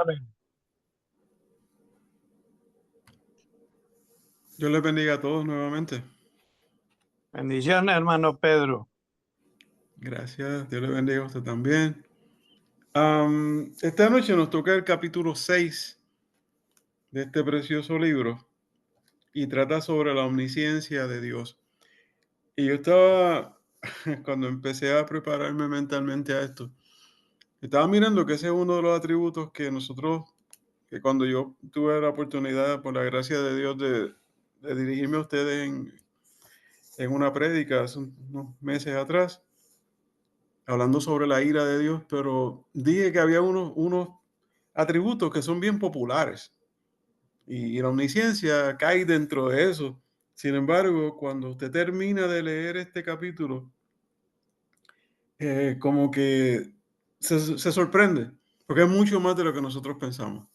Amén. Dios les bendiga a todos nuevamente. Bendiciones, hermano Pedro. Gracias. Dios les bendiga a usted también. Esta noche nos toca el capítulo 6 de este precioso libro y trata sobre la omnisciencia de Dios. Y yo estaba, cuando empecé a prepararme mentalmente a esto, estaba mirando que ese es uno de los atributos que que cuando yo tuve la oportunidad, por la gracia de Dios, de dirigirme a ustedes en una prédica hace unos meses atrás, hablando sobre la ira de Dios, pero dije que había unos atributos que son bien populares y la omnisciencia cae dentro de eso. Sin embargo, cuando usted termina de leer este capítulo, como que se sorprende, porque es mucho más de lo que nosotros pensamos.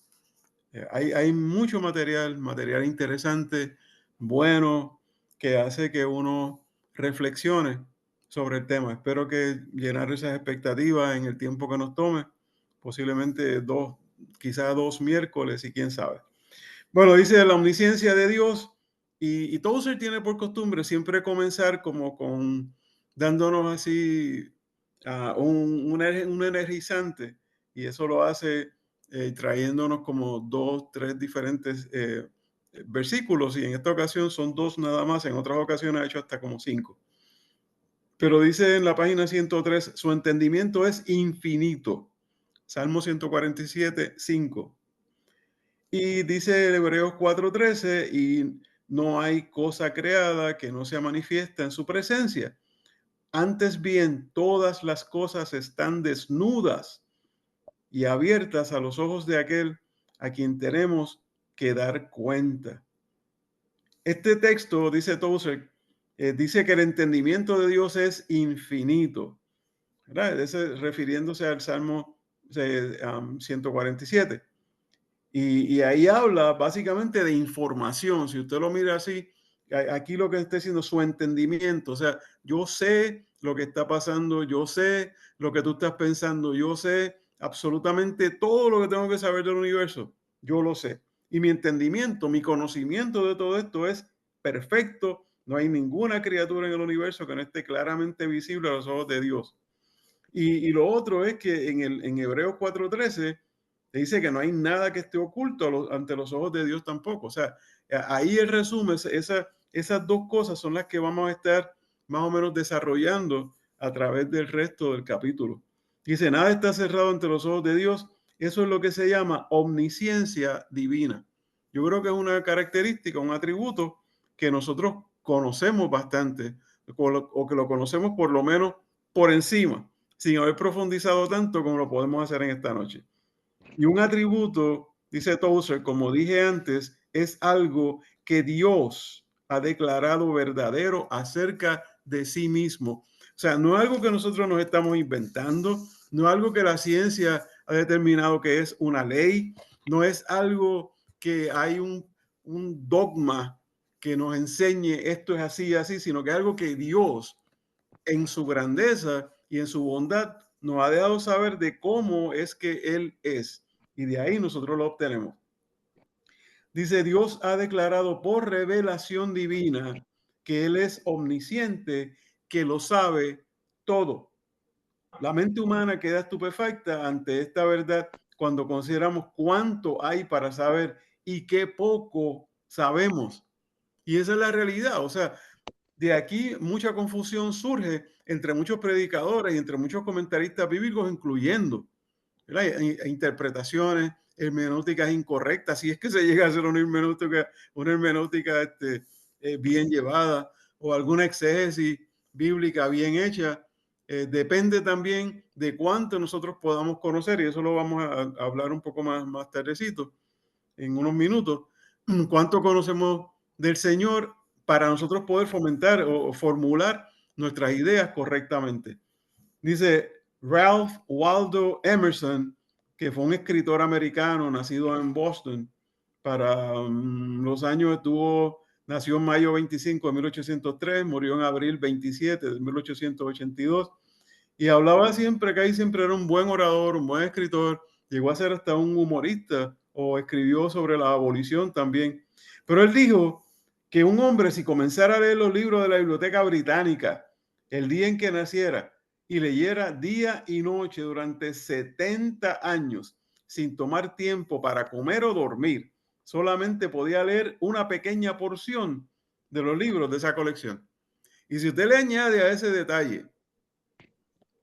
Hay mucho material interesante, bueno, que hace que uno reflexione sobre el tema. Espero que llenar esas expectativas en el tiempo que nos tome, posiblemente quizá dos miércoles y quién sabe. Bueno, dice la omnisciencia de Dios y Tozer tiene por costumbre siempre comenzar como dándonos así un energizante y eso lo hace trayéndonos como dos, tres diferentes versículos y en esta ocasión son dos nada más, en otras ocasiones ha hecho hasta como 5. Pero dice en la página 103, su entendimiento es infinito. Salmo 147, 5. Y dice Hebreos 4:13, y no hay cosa creada que no sea manifiesta en su presencia. Antes bien, todas las cosas están desnudas y abiertas a los ojos de aquel a quien tenemos que dar cuenta. Este texto, dice Tozer, dice que el entendimiento de Dios es infinito, ¿verdad? Refiriéndose al Salmo 147. Y ahí habla básicamente de información. Si usted lo mira así, aquí lo que está diciendo su entendimiento. O sea, yo sé lo que está pasando, yo sé lo que tú estás pensando, yo sé absolutamente todo lo que tengo que saber del universo. Yo lo sé. Y mi entendimiento, mi conocimiento de todo esto es perfecto. No hay ninguna criatura en el universo que no esté claramente visible a los ojos de Dios. Y lo otro es que en Hebreos 4:13 te dice que no hay nada que esté oculto ante los ojos de Dios tampoco. O sea, ahí el resumen, esas dos cosas son las que vamos a estar más o menos desarrollando a través del resto del capítulo. Dice, nada está cerrado ante los ojos de Dios. Eso es lo que se llama omnisciencia divina. Yo creo que es una característica, un atributo que nosotros conocemos bastante o que lo conocemos por lo menos por encima, sin haber profundizado tanto como lo podemos hacer en esta noche. Y un atributo, dice Tozer, como dije antes, es algo que Dios ha declarado verdadero acerca de sí mismo. O sea, no es algo que nosotros nos estamos inventando, no es algo que la ciencia ha determinado que es una ley, no es algo que hay un dogma que nos enseñe esto es así y así, sino que es algo que Dios en su grandeza y en su bondad nos ha dejado saber de cómo es que Él es. Y de ahí nosotros lo obtenemos. Dice, Dios ha declarado por revelación divina que Él es omnisciente, que lo sabe todo. La mente humana queda estupefacta ante esta verdad cuando consideramos cuánto hay para saber y qué poco sabemos. Y esa es la realidad. O sea, de aquí mucha confusión surge entre muchos predicadores y entre muchos comentaristas bíblicos, incluyendo interpretaciones, hermenéuticas incorrectas, si es que se llega a hacer una hermenéutica bien llevada o alguna exégesis bíblica bien hecha. Depende también de cuánto nosotros podamos conocer, y eso lo vamos a hablar un poco más tardecito, en unos minutos, cuánto conocemos del Señor para nosotros poder fomentar o formular nuestras ideas correctamente. Dice Ralph Waldo Emerson, que fue un escritor americano nacido en Boston, para los años nació en mayo 25 de 1803, murió en abril 27 de 1882, y hablaba siempre que ahí siempre era un buen orador, un buen escritor, llegó a ser hasta un humorista o escribió sobre la abolición también. Pero él dijo que un hombre, si comenzara a leer los libros de la Biblioteca Británica el día en que naciera y leyera día y noche durante 70 años sin tomar tiempo para comer o dormir, solamente podía leer una pequeña porción de los libros de esa colección. Y si usted le añade a ese detalle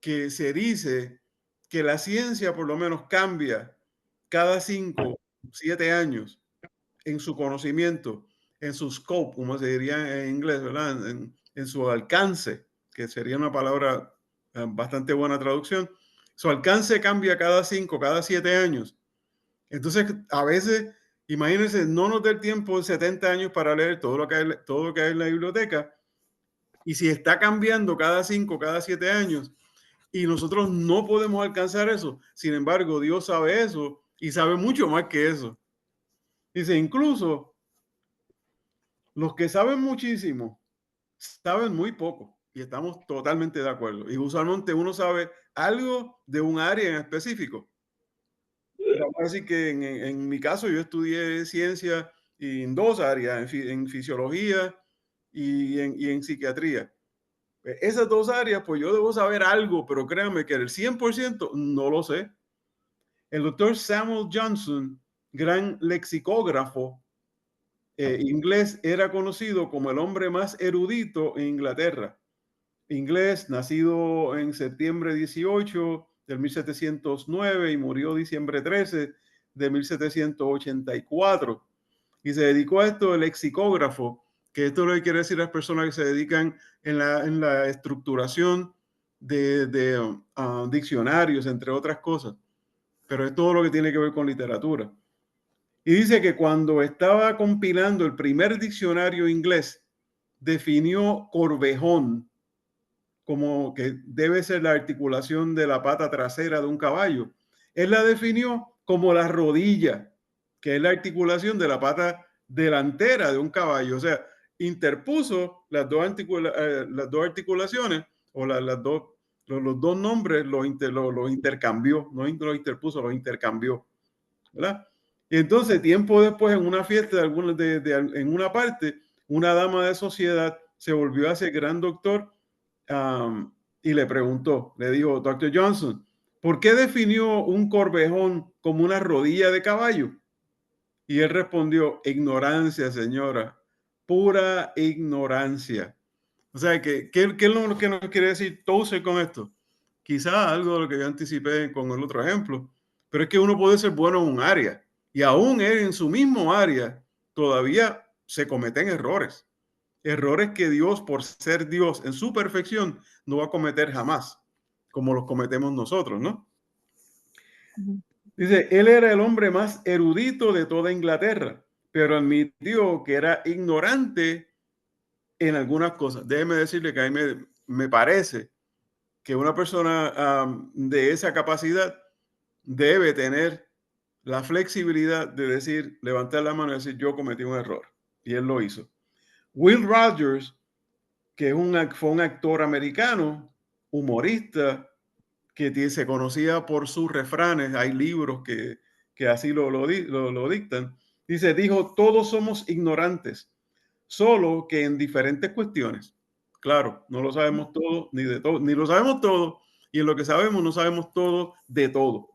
que se dice que la ciencia por lo menos cambia cada 5, 7 años en su conocimiento, en su scope, como se diría en inglés, ¿verdad? En su alcance, que sería una palabra bastante buena traducción. Su alcance cambia cada 5, cada 7 años. Entonces, a veces, imagínense, no nos da el tiempo de 70 años para leer todo lo que hay en la biblioteca. Y si está cambiando cada 5, cada 7 años, y nosotros no podemos alcanzar eso, sin embargo, Dios sabe eso y sabe mucho más que eso. Dice, incluso los que saben muchísimo, saben muy poco. Y estamos totalmente de acuerdo. Y usualmente uno sabe algo de un área en específico. Así que en mi caso yo estudié ciencia en 2 áreas, en fisiología y en psiquiatría. Esas 2 áreas, pues yo debo saber algo, pero créanme que el 100% no lo sé. El doctor Samuel Johnson, gran lexicógrafo inglés, era conocido como el hombre más erudito en Inglaterra. Inglés, nacido en septiembre 18 del 1709 y murió diciembre 13 de 1784. Y se dedicó a esto de lexicógrafo, que esto lo que quiere decir las personas que se dedican en la estructuración de diccionarios, entre otras cosas. Pero es todo lo que tiene que ver con literatura. Y dice que cuando estaba compilando el primer diccionario inglés, definió corvejón como que debe ser la articulación de la pata trasera de un caballo. Él la definió como la rodilla, que es la articulación de la pata delantera de un caballo. O sea, interpuso las dos articulaciones o los dos nombres, los intercambió, no los interpuso, los intercambió, ¿verdad? Y entonces, tiempo después, en una fiesta en una parte, una dama de sociedad se volvió a ese gran doctor y le preguntó, le dijo, Dr. Johnson, ¿por qué definió un corvejón como una rodilla de caballo? Y él respondió, ignorancia, señora, pura ignorancia. O sea, ¿qué es lo que nos quiere decir Tozer con esto? Quizá algo de lo que yo anticipé con el otro ejemplo, pero es que uno puede ser bueno en un área y aún él en su mismo área todavía se cometen errores. Errores que Dios, por ser Dios en su perfección, no va a cometer jamás, como los cometemos nosotros, ¿no? Dice, él era el hombre más erudito de toda Inglaterra, pero admitió que era ignorante en algunas cosas. Déjeme decirle que a mí me parece que una persona de esa capacidad debe tener la flexibilidad de decir, levantar la mano y decir, yo cometí un error. Y él lo hizo. Will Rogers, que fue un actor americano, humorista, que se conocía por sus refranes, hay libros que así lo dictan, dijo, todos somos ignorantes, solo que en diferentes cuestiones. Claro, no lo sabemos todo, ni de todo, ni lo sabemos todo, y en lo que sabemos no sabemos todo de todo.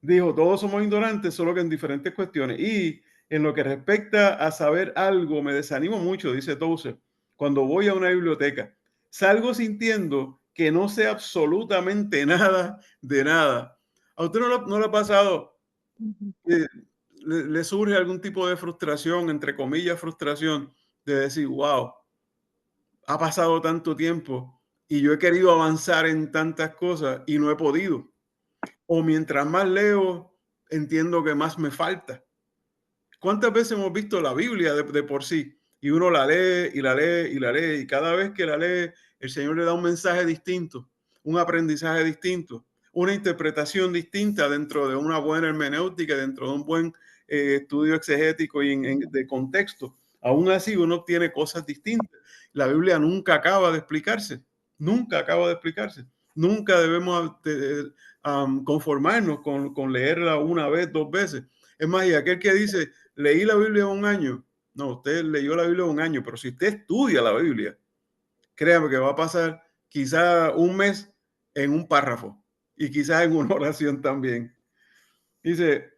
Dijo, todos somos ignorantes, solo que en diferentes cuestiones. Y en lo que respecta a saber algo, me desanimo mucho, dice Tozer, cuando voy a una biblioteca. Salgo sintiendo que no sé absolutamente nada de nada. ¿A usted no le ha pasado? Le surge algún tipo de frustración, entre comillas, frustración, de decir, wow, ha pasado tanto tiempo y yo he querido avanzar en tantas cosas y no he podido. O mientras más leo, entiendo que más me falta. ¿Cuántas veces hemos visto la Biblia de por sí? Y uno la lee y la lee y la lee, y cada vez que la lee, el Señor le da un mensaje distinto, un aprendizaje distinto, una interpretación distinta dentro de una buena hermenéutica, dentro de un buen estudio exegético y de contexto. Aún así, uno tiene cosas distintas. La Biblia nunca acaba de explicarse, nunca acaba de explicarse. Nunca debemos conformarnos con leerla una vez, dos veces. Es más, y aquel que dice, leí la Biblia un año, no, usted leyó la Biblia un año, pero si usted estudia la Biblia, créame que va a pasar quizá un mes en un párrafo y quizás en una oración también. Dice,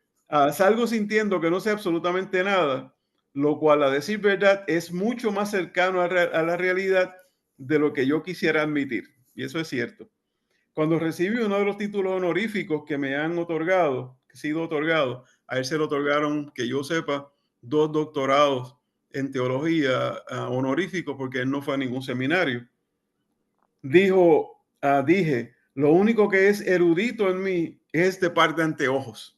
salgo sintiendo que no sé absolutamente nada, lo cual a decir verdad es mucho más cercano a la realidad de lo que yo quisiera admitir. Y eso es cierto. Cuando recibí uno de los títulos honoríficos que me han otorgado, que he sido otorgado, a él se le otorgaron, que yo sepa, 2 doctorados en teología honoríficos porque él no fue a ningún seminario. Dije, lo único que es erudito en mí es este par de anteojos.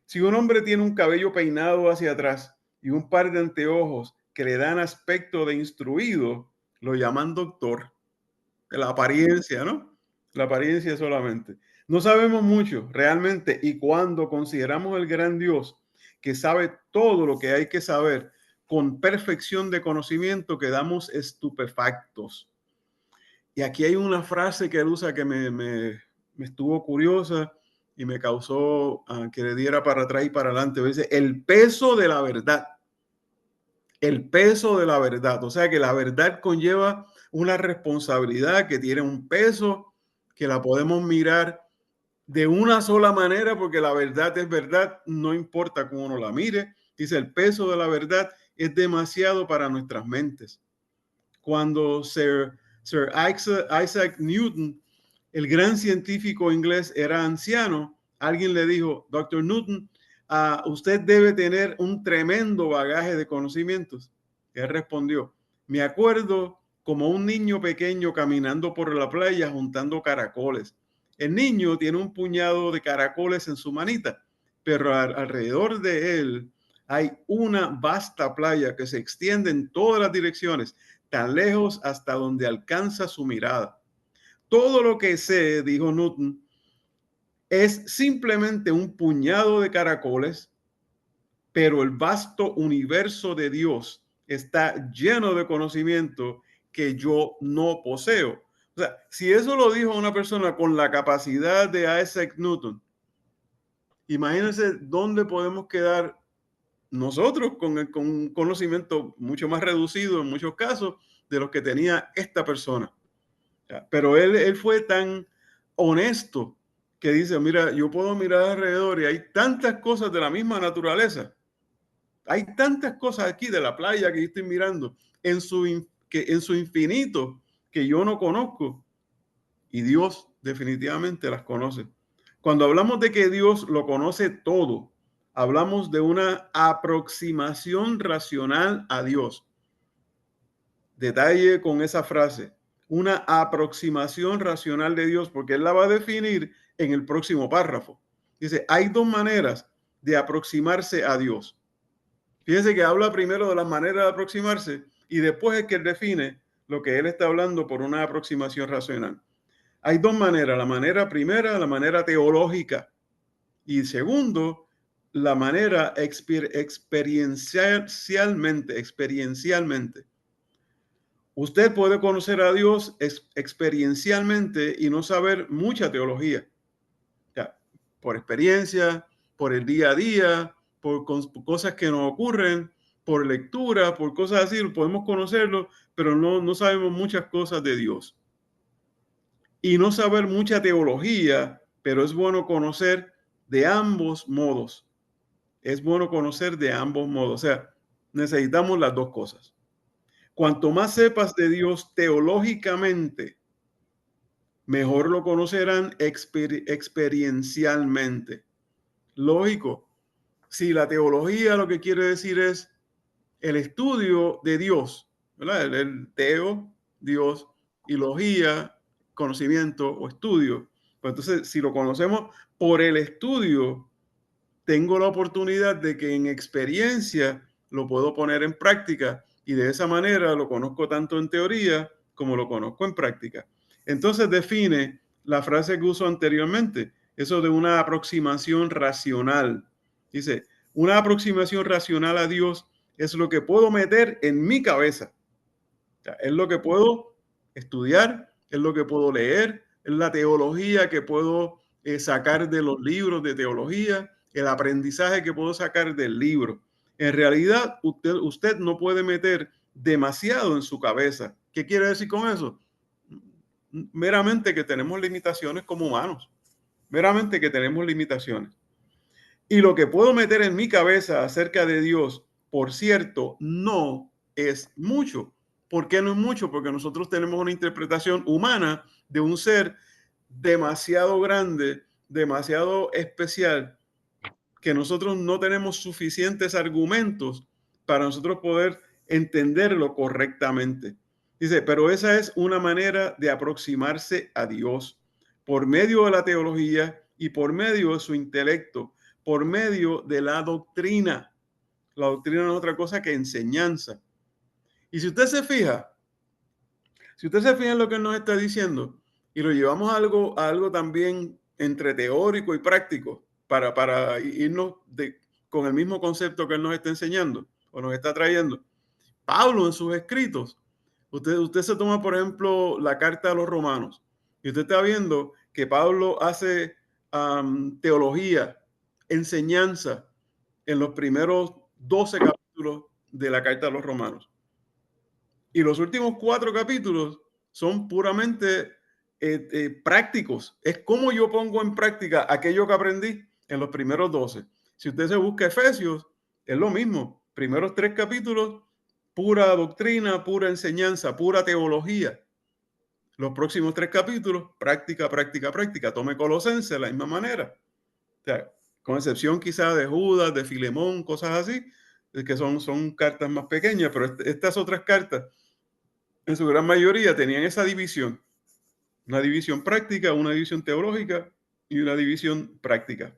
Si un hombre tiene un cabello peinado hacia atrás y un par de anteojos que le dan aspecto de instruido, lo llaman doctor. La apariencia, ¿no? La apariencia solamente. No sabemos mucho realmente, y cuando consideramos el gran Dios que sabe todo lo que hay que saber con perfección de conocimiento, quedamos estupefactos. Y aquí hay una frase que él usa que me estuvo curiosa y me causó que le diera para atrás y para adelante. Dice, el peso de la verdad. El peso de la verdad. O sea que la verdad conlleva una responsabilidad que tiene un peso, que la podemos mirar de una sola manera, porque la verdad es verdad, no importa cómo uno la mire. Dice, el peso de la verdad es demasiado para nuestras mentes. Cuando Sir Isaac Newton, el gran científico inglés, era anciano, alguien le dijo, Dr. Newton, usted debe tener un tremendo bagaje de conocimientos. Él respondió, me acuerdo como un niño pequeño caminando por la playa juntando caracoles. El niño tiene un puñado de caracoles en su manita, pero alrededor de él hay una vasta playa que se extiende en todas las direcciones, tan lejos hasta donde alcanza su mirada. Todo lo que sé, dijo Newton, es simplemente un puñado de caracoles, pero el vasto universo de Dios está lleno de conocimiento que yo no poseo. O sea, si eso lo dijo una persona con la capacidad de Isaac Newton, imagínense dónde podemos quedar nosotros con un conocimiento mucho más reducido en muchos casos de los que tenía esta persona. Pero él fue tan honesto que dice, mira, yo puedo mirar alrededor y hay tantas cosas de la misma naturaleza. Hay tantas cosas aquí de la playa que yo estoy mirando en su infinito que yo no conozco. Y Dios definitivamente las conoce. Cuando hablamos de que Dios lo conoce todo, hablamos de una aproximación racional a Dios. Detalle con esa frase, una aproximación racional de Dios, porque él la va a definir en el próximo párrafo. Dice, hay 2 maneras de aproximarse a Dios. Fíjense que habla primero de las maneras de aproximarse y después es que él define lo que él está hablando por una aproximación racional. Hay 2 maneras, la manera primera, la manera teológica, y segundo, la manera experiencialmente. Usted puede conocer a Dios experiencialmente y no saber mucha teología. Ya, por experiencia, por el día a día, por cosas que nos ocurren, por lectura, por cosas así, podemos conocerlo, pero no sabemos muchas cosas de Dios. Y no saber mucha teología, pero es bueno conocer de ambos modos. Es bueno conocer de ambos modos. O sea, necesitamos las 2 cosas. Cuanto más sepas de Dios teológicamente, mejor lo conocerán experiencialmente. Lógico, si la teología lo que quiere decir es el estudio de Dios, ¿verdad? El teo, Dios, y logía, conocimiento o estudio. Pues entonces, si lo conocemos por el estudio, tengo la oportunidad de que en experiencia lo puedo poner en práctica y de esa manera lo conozco tanto en teoría como lo conozco en práctica. Entonces define la frase que usó anteriormente, eso de una aproximación racional. Dice, una aproximación racional a Dios es lo que puedo meter en mi cabeza. O sea, es lo que puedo estudiar, es lo que puedo leer, es la teología que puedo sacar de los libros de teología, el aprendizaje que puedo sacar del libro. En realidad, usted no puede meter demasiado en su cabeza. ¿Qué quiere decir con eso? Meramente que tenemos limitaciones como humanos. Meramente que tenemos limitaciones. Y lo que puedo meter en mi cabeza acerca de Dios, por cierto, no es mucho. ¿Por qué no es mucho? Porque nosotros tenemos una interpretación humana de un ser demasiado grande, demasiado especial, que nosotros no tenemos suficientes argumentos para nosotros poder entenderlo correctamente. Dice, pero esa es una manera de aproximarse a Dios por medio de la teología y por medio de su intelecto, por medio de la doctrina. La doctrina no es otra cosa que enseñanza. Y si usted se fija en lo que él nos está diciendo y lo llevamos a algo también entre teórico y práctico para irnos con el mismo concepto que él nos está enseñando o nos está trayendo. Pablo en sus escritos, usted se toma, por ejemplo, la carta a los romanos y usted está viendo que Pablo hace teología, enseñanza en los primeros 12 capítulos de la carta a los romanos. Y los últimos 4 capítulos son puramente prácticos. Es como yo pongo en práctica aquello que aprendí en los primeros 12. Si usted se busca Efesios, es lo mismo. Primeros 3 capítulos, pura doctrina, pura enseñanza, pura teología. Los próximos 3 capítulos, práctica, práctica, práctica. Tome Colosenses de la misma manera. O sea, con excepción quizá de Judas, de Filemón, cosas así, que son cartas más pequeñas, pero estas otras cartas, en su gran mayoría, tenían esa división. Una división práctica, una división teológica y una división práctica.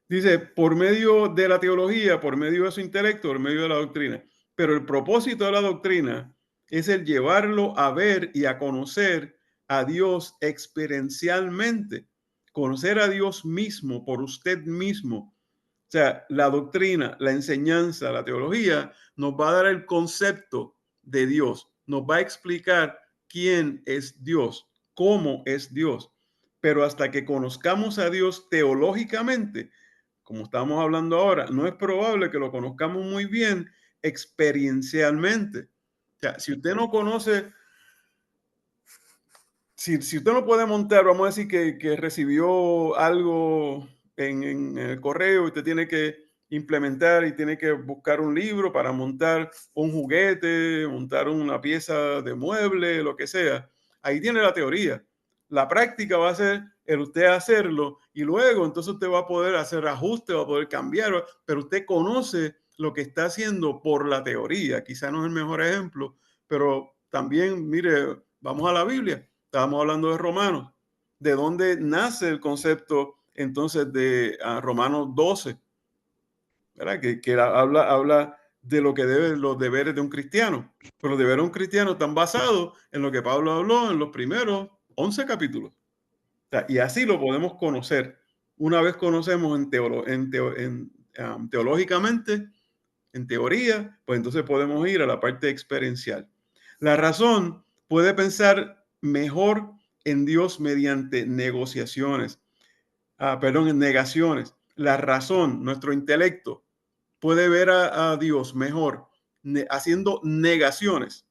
Dice, por medio de la teología, por medio de su intelecto, por medio de la doctrina. Pero el propósito de la doctrina es el llevarlo a ver y a conocer a Dios experiencialmente. Conocer a Dios mismo por usted mismo. O sea, la doctrina, la enseñanza, la teología nos va a dar el concepto de Dios. Nos va a explicar quién es Dios, cómo es Dios. Pero hasta que conozcamos a Dios teológicamente, como estamos hablando ahora, no es probable que lo conozcamos muy bien experiencialmente. O sea, si usted no conoce, si usted no puede montar, vamos a decir que recibió algo en el correo y usted tiene que implementar y tiene que buscar un libro para montar un juguete, montar una pieza de mueble, lo que sea. Ahí tiene la teoría. La práctica va a ser el usted hacerlo y luego entonces usted va a poder hacer ajustes, va a poder cambiar, pero usted conoce lo que está haciendo por la teoría. Quizá no es el mejor ejemplo, pero también, mire, vamos a la Biblia. Estábamos hablando de Romanos. ¿De dónde nace el concepto entonces de Romanos 12? ¿Verdad? Que habla de lo que deben los deberes de un cristiano. Pero los deberes de un cristiano están basados en lo que Pablo habló en los primeros 11 capítulos. O sea, y así lo podemos conocer. Una vez conocemos teológicamente, en teoría, pues entonces podemos ir a la parte experiencial. La razón puede pensar mejor en Dios mediante negociaciones, en negaciones. La razón, nuestro intelecto, puede ver a Dios mejor haciendo negaciones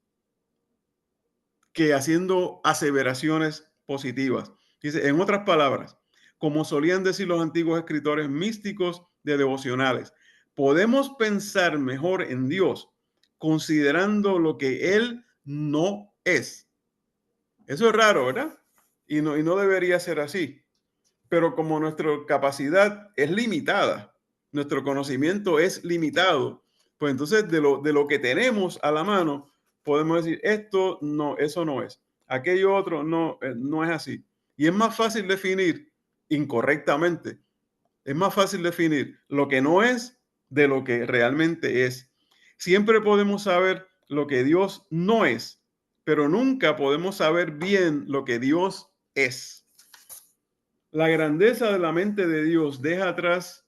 que haciendo aseveraciones positivas. Dice, en otras palabras, como solían decir los antiguos escritores místicos de devocionales, podemos pensar mejor en Dios considerando lo que Él no es. Eso es raro, ¿verdad? Y no debería ser así. Pero como nuestra capacidad es limitada, nuestro conocimiento es limitado, pues entonces de lo que tenemos a la mano, podemos decir, esto no, eso no es. Aquello otro no es así. Y es más fácil definir incorrectamente. Es más fácil definir lo que no es de lo que realmente es. Siempre podemos saber lo que Dios no es, pero nunca podemos saber bien lo que Dios es. La grandeza de la mente de Dios deja atrás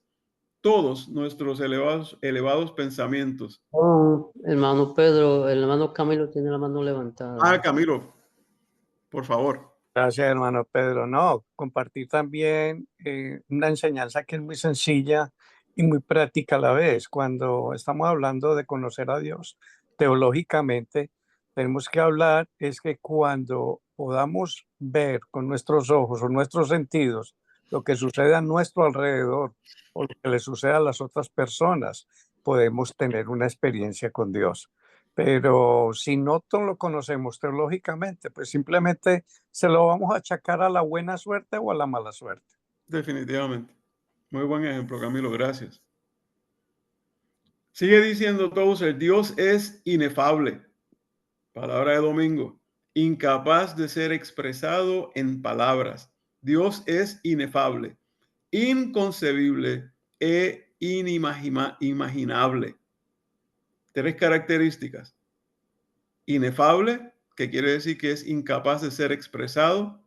todos nuestros elevados pensamientos. Oh, hermano Pedro, el hermano Camilo tiene la mano levantada. Camilo, por favor. Gracias, hermano Pedro. No, compartir también una enseñanza que es muy sencilla y muy práctica a la vez. Cuando estamos hablando de conocer a Dios teológicamente, tenemos que hablar es que cuando podamos ver con nuestros ojos o nuestros sentidos lo que sucede a nuestro alrededor o lo que le sucede a las otras personas, podemos tener una experiencia con Dios. Pero si no lo conocemos teológicamente, pues simplemente se lo vamos a achacar a la buena suerte o a la mala suerte. Definitivamente. Muy buen ejemplo, Camilo, gracias. Sigue diciendo Tozer, Dios es inefable, palabra de domingo, incapaz de ser expresado en palabras. Dios es inefable, inconcebible e inimaginable. Tres características. Inefable, que quiere decir que es incapaz de ser expresado.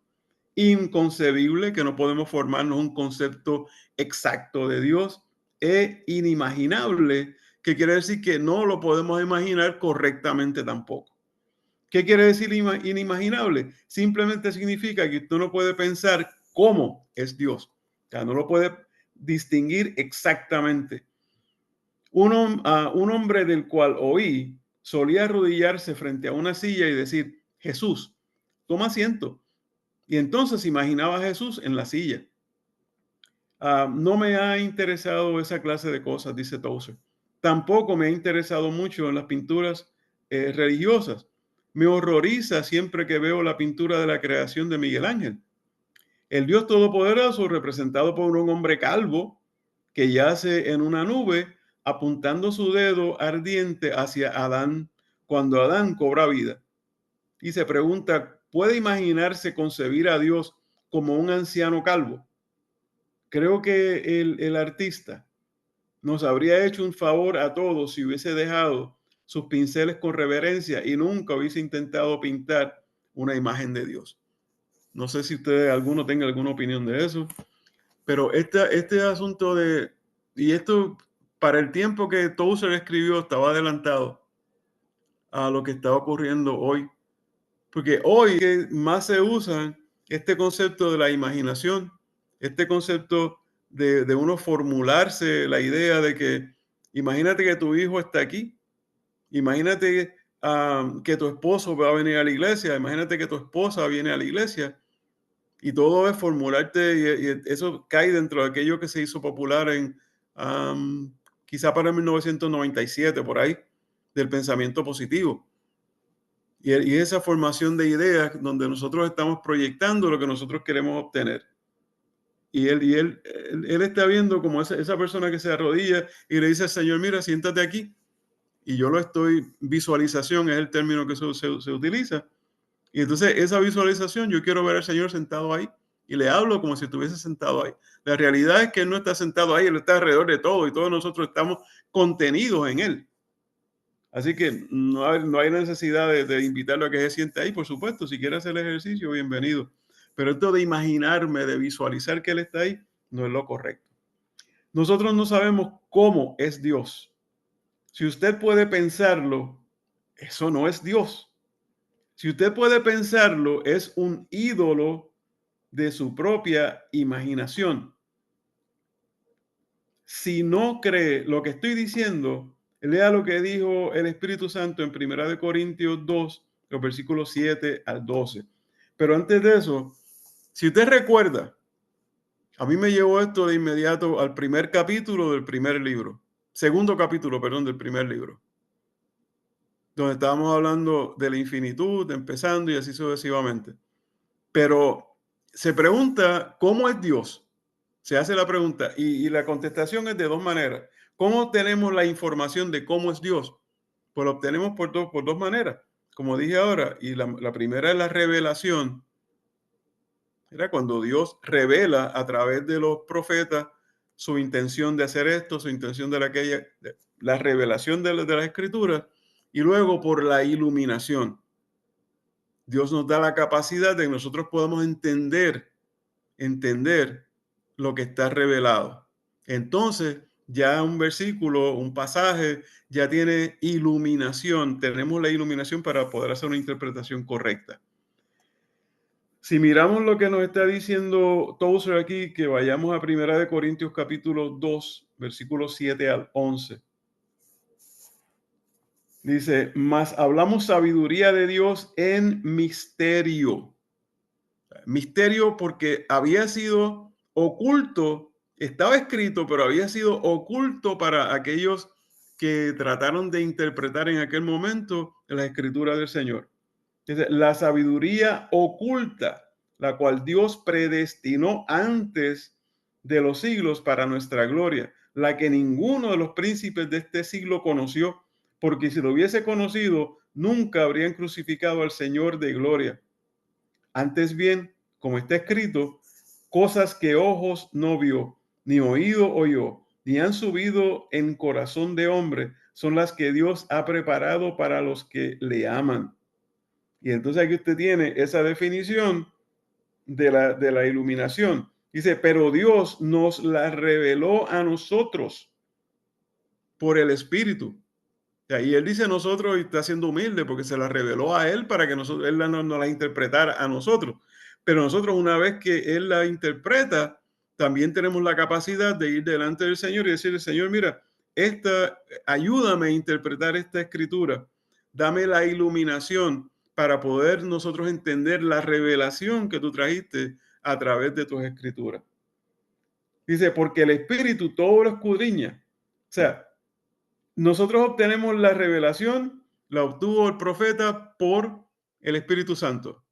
Inconcebible, que no podemos formarnos un concepto exacto de Dios. E inimaginable, que quiere decir que no lo podemos imaginar correctamente tampoco. ¿Qué quiere decir inimaginable? Simplemente significa que usted no puede pensar cómo es Dios. O sea, no lo puede distinguir exactamente. Un hombre del cual oí solía arrodillarse frente a una silla y decir, Jesús, toma asiento. Y entonces imaginaba a Jesús en la silla. No me ha interesado esa clase de cosas, dice Tozer. Tampoco me ha interesado mucho en las pinturas religiosas. Me horroriza siempre que veo la pintura de la creación de Miguel Ángel. El Dios Todopoderoso, representado por un hombre calvo que yace en una nube, apuntando su dedo ardiente hacia Adán cuando Adán cobra vida. Y se pregunta, ¿puede imaginarse concebir a Dios como un anciano calvo? Creo que el artista nos habría hecho un favor a todos si hubiese dejado sus pinceles con reverencia y nunca hubiese intentado pintar una imagen de Dios. No sé si ustedes, alguno tenga alguna opinión de eso, pero este asunto y esto para el tiempo que Tozer escribió estaba adelantado a lo que está ocurriendo hoy, porque hoy que más se usa este concepto de la imaginación, este concepto de uno formularse la idea de que imagínate que tu hijo está aquí, imagínate que tu esposo va a venir a la iglesia, imagínate que tu esposa viene a la iglesia, y todo es formularte, y eso cae dentro de aquello que se hizo popular en quizá para 1997, por ahí, del pensamiento positivo. Y esa formación de ideas donde nosotros estamos proyectando lo que nosotros queremos obtener. Y él está viendo como esa persona que se arrodilla y le dice al Señor, mira, siéntate aquí. Y yo lo estoy, visualización es el término que se utiliza. Y entonces esa visualización, yo quiero ver al Señor sentado ahí y le hablo como si estuviese sentado ahí. La realidad es que Él no está sentado ahí, Él está alrededor de todo y todos nosotros estamos contenidos en Él. Así que no hay necesidad de invitarlo a que se siente ahí, por supuesto. Si quiere hacer el ejercicio, bienvenido. Pero esto de imaginarme, de visualizar que Él está ahí, no es lo correcto. Nosotros no sabemos cómo es Dios. Si usted puede pensarlo, eso no es Dios. Si usted puede pensarlo, es un ídolo de su propia imaginación. Si no cree lo que estoy diciendo, lea lo que dijo el Espíritu Santo en 1 Corintios 2, los versículos 7 al 12. Pero antes de eso, si usted recuerda, a mí me llevó esto de inmediato al primer capítulo del primer libro, segundo capítulo, perdón, del primer libro, donde estábamos hablando de la infinitud, empezando y así sucesivamente. Pero se pregunta, ¿cómo es Dios? Se hace la pregunta y la contestación es de dos maneras. ¿Cómo obtenemos la información de cómo es Dios? Pues lo obtenemos por dos maneras, como dije ahora. Y la primera es la revelación. Era cuando Dios revela a través de los profetas su intención de hacer esto, su intención de aquella, la revelación de las escrituras. Y luego por la iluminación. Dios nos da la capacidad de que nosotros podamos entender lo que está revelado. Entonces, ya un versículo, un pasaje, ya tiene iluminación. Tenemos la iluminación para poder hacer una interpretación correcta. Si miramos lo que nos está diciendo Tozer aquí, que vayamos a 1 Corintios capítulo 2, versículos 7 al 11. Dice, mas hablamos sabiduría de Dios en misterio. Misterio porque había sido oculto, estaba escrito, pero había sido oculto para aquellos que trataron de interpretar en aquel momento la escritura del Señor. Dice, la sabiduría oculta, la cual Dios predestinó antes de los siglos para nuestra gloria, la que ninguno de los príncipes de este siglo conoció, porque si lo hubiese conocido, nunca habrían crucificado al Señor de gloria. Antes bien, como está escrito, cosas que ojos no vio, ni oído oyó, ni han subido en corazón de hombre, son las que Dios ha preparado para los que le aman. Y entonces aquí usted tiene esa definición de la iluminación. Dice, pero Dios nos la reveló a nosotros por el Espíritu. Y él dice nosotros y está siendo humilde porque se la reveló a él para que nosotros, él no la interpretara a nosotros. Pero nosotros una vez que él la interpreta, también tenemos la capacidad de ir delante del Señor y decirle, Señor, mira, ayúdame a interpretar esta escritura. Dame la iluminación para poder nosotros entender la revelación que tú trajiste a través de tus escrituras. Dice, porque el Espíritu todo lo escudriña. O sea, nosotros obtenemos la revelación, la obtuvo el profeta por el Espíritu Santo.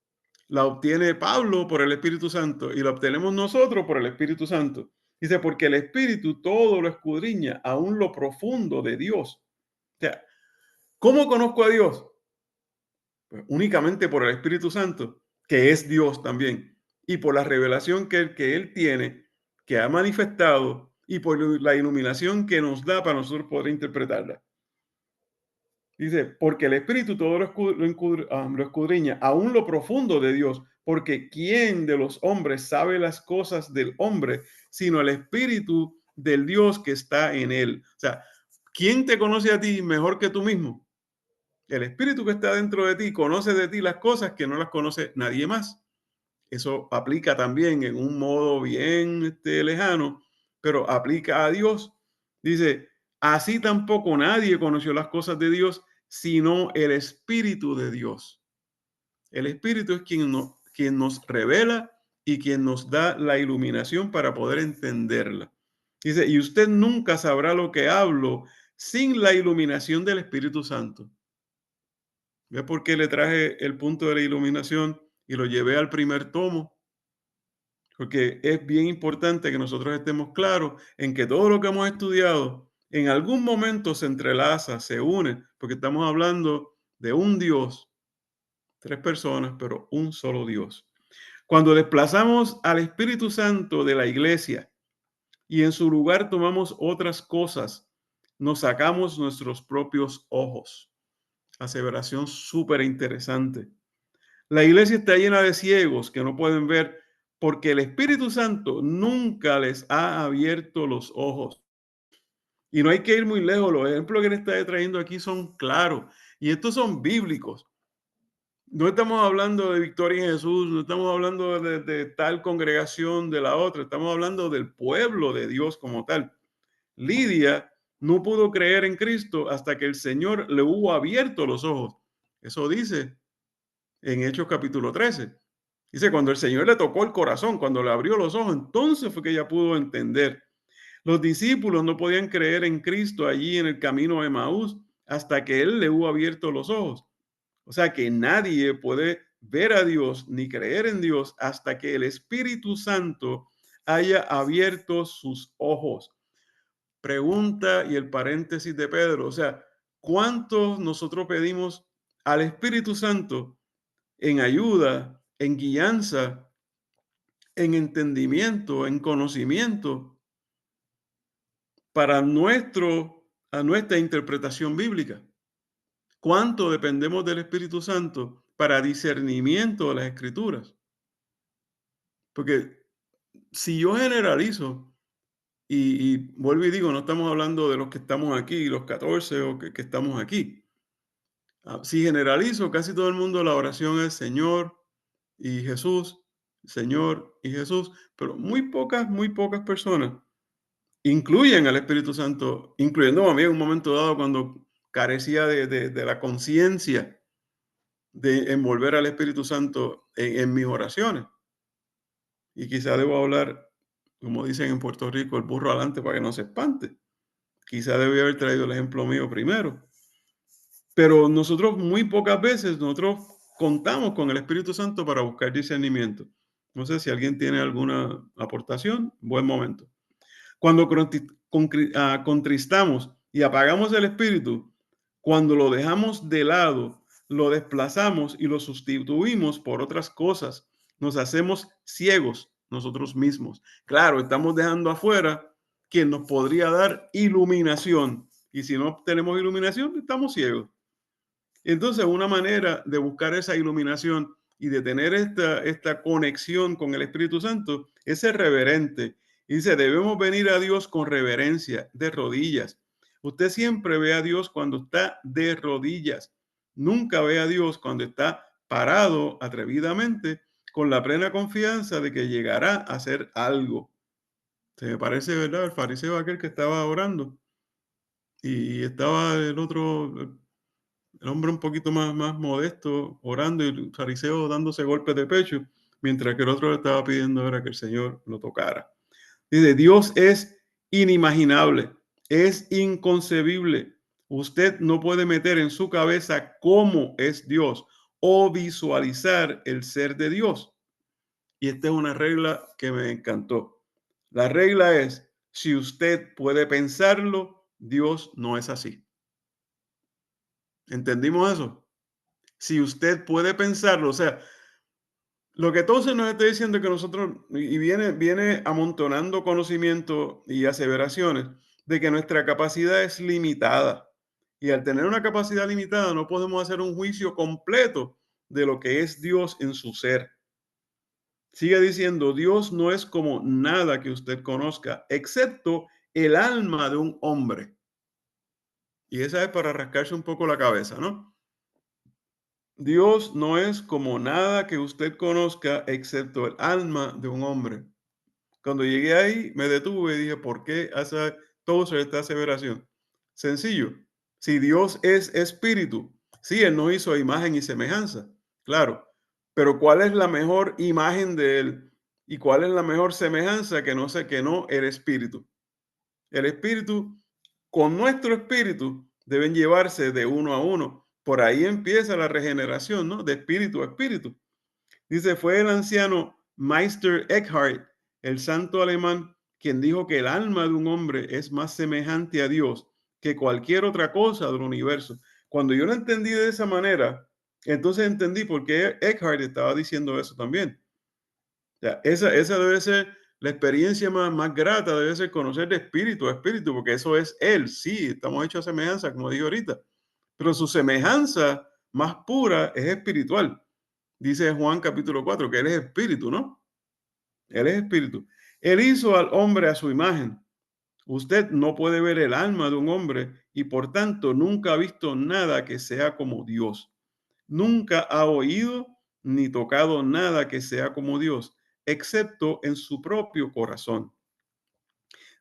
La obtiene Pablo por el Espíritu Santo y la obtenemos nosotros por el Espíritu Santo. Dice, porque el Espíritu todo lo escudriña, aún lo profundo de Dios. O sea, ¿cómo conozco a Dios? Pues únicamente por el Espíritu Santo, que es Dios también, y por la revelación que Él tiene, que ha manifestado, y por la iluminación que nos da para nosotros poder interpretarla. Dice, porque el Espíritu todo lo escudriña, aún lo profundo de Dios, porque ¿quién de los hombres sabe las cosas del hombre, sino el Espíritu del Dios que está en él? O sea, ¿quién te conoce a ti mejor que tú mismo? El Espíritu que está dentro de ti conoce de ti las cosas que no las conoce nadie más. Eso aplica también en un modo bien lejano, pero aplica a Dios. Dice, así tampoco nadie conoció las cosas de Dios, sino el Espíritu de Dios. El Espíritu es quien nos revela y quien nos da la iluminación para poder entenderla. Dice, y usted nunca sabrá lo que hablo sin la iluminación del Espíritu Santo. ¿Ve por qué le traje el punto de la iluminación y lo llevé al primer tomo? Porque es bien importante que nosotros estemos claros en que todo lo que hemos estudiado en algún momento se entrelaza, se une, porque estamos hablando de un Dios, tres personas, pero un solo Dios. Cuando desplazamos al Espíritu Santo de la iglesia y en su lugar tomamos otras cosas, nos sacamos nuestros propios ojos. Aseveración súper interesante. La iglesia está llena de ciegos que no pueden ver porque el Espíritu Santo nunca les ha abierto los ojos. Y no hay que ir muy lejos. Los ejemplos que le está trayendo aquí son claros. Y estos son bíblicos. No estamos hablando de Victoria en Jesús, no estamos hablando de tal congregación, de la otra. Estamos hablando del pueblo de Dios como tal. Lidia no pudo creer en Cristo hasta que el Señor le hubo abierto los ojos. Eso dice en Hechos capítulo 13. Dice, cuando el Señor le tocó el corazón, cuando le abrió los ojos, entonces fue que ella pudo entender. Los discípulos no podían creer en Cristo allí en el camino de Emaús hasta que Él le hubo abierto los ojos. O sea que nadie puede ver a Dios ni creer en Dios hasta que el Espíritu Santo haya abierto sus ojos. Pregunta y el paréntesis de Pedro. O sea, ¿cuántos nosotros pedimos al Espíritu Santo en ayuda, en guianza, en entendimiento, en conocimiento para nuestra interpretación bíblica? ¿Cuánto dependemos del Espíritu Santo para discernimiento de las Escrituras? Porque si yo generalizo, y vuelvo y digo, no estamos hablando de los que estamos aquí, los 14 o que estamos aquí. Si generalizo, casi todo el mundo la oración es Señor y Jesús, Señor y Jesús, pero muy pocas personas incluyen al Espíritu Santo, incluyendo a mí en un momento dado cuando carecía de la conciencia de envolver al Espíritu Santo en mis oraciones. Y quizá debo hablar, como dicen en Puerto Rico, el burro adelante para que no se espante. Quizá debí haber traído el ejemplo mío primero. Pero nosotros muy pocas veces, nosotros contamos con el Espíritu Santo para buscar discernimiento. No sé si alguien tiene alguna aportación. Buen momento. Cuando contristamos y apagamos el Espíritu, cuando lo dejamos de lado, lo desplazamos y lo sustituimos por otras cosas, nos hacemos ciegos nosotros mismos. Claro, estamos dejando afuera quien nos podría dar iluminación. Y si no tenemos iluminación, estamos ciegos. Entonces, una manera de buscar esa iluminación y de tener esta conexión con el Espíritu Santo es ser reverente. Y dice, debemos venir a Dios con reverencia, de rodillas. Usted siempre ve a Dios cuando está de rodillas. Nunca ve a Dios cuando está parado atrevidamente con la plena confianza de que llegará a hacer algo. Se me parece, ¿verdad? El fariseo aquel que estaba orando y estaba el otro, el hombre un poquito más modesto, orando, y el fariseo dándose golpes de pecho, mientras que el otro le estaba pidiendo ahora que el Señor lo tocara. Dice, Dios es inimaginable, es inconcebible. Usted no puede meter en su cabeza cómo es Dios o visualizar el ser de Dios. Y esta es una regla que me encantó. La regla es, si usted puede pensarlo, Dios no es así. ¿Entendimos eso? Si usted puede pensarlo, o sea, lo que entonces nos está diciendo es que nosotros, y viene amontonando conocimiento y aseveraciones de que nuestra capacidad es limitada. Y al tener una capacidad limitada no podemos hacer un juicio completo de lo que es Dios en su ser. Sigue diciendo, Dios no es como nada que usted conozca, excepto el alma de un hombre. Y esa es para rascarse un poco la cabeza, ¿no? Dios no es como nada que usted conozca excepto el alma de un hombre. Cuando llegué ahí, me detuve y dije, ¿por qué hace toda esta aseveración? Sencillo. Si Dios es espíritu, sí, Él nos hizo a imagen y semejanza, claro. Pero ¿cuál es la mejor imagen de Él? ¿Y cuál es la mejor semejanza que no sé que no el espíritu? El espíritu con nuestro espíritu deben llevarse de uno a uno. Por ahí empieza la regeneración, ¿no? De espíritu a espíritu. Dice, fue el anciano Meister Eckhart, el santo alemán, quien dijo que el alma de un hombre es más semejante a Dios que cualquier otra cosa del universo. Cuando yo lo entendí de esa manera, entonces entendí por qué Eckhart estaba diciendo eso también. O sea, esa debe ser la experiencia más grata, debe ser conocer de espíritu a espíritu, porque eso es Él. Sí, estamos hechos a semejanza, como dije ahorita, pero su semejanza más pura es espiritual. Dice Juan capítulo 4 que Él es espíritu, ¿no? Él es espíritu. Él hizo al hombre a su imagen. Usted no puede ver el alma de un hombre y por tanto nunca ha visto nada que sea como Dios. Nunca ha oído ni tocado nada que sea como Dios, excepto en su propio corazón.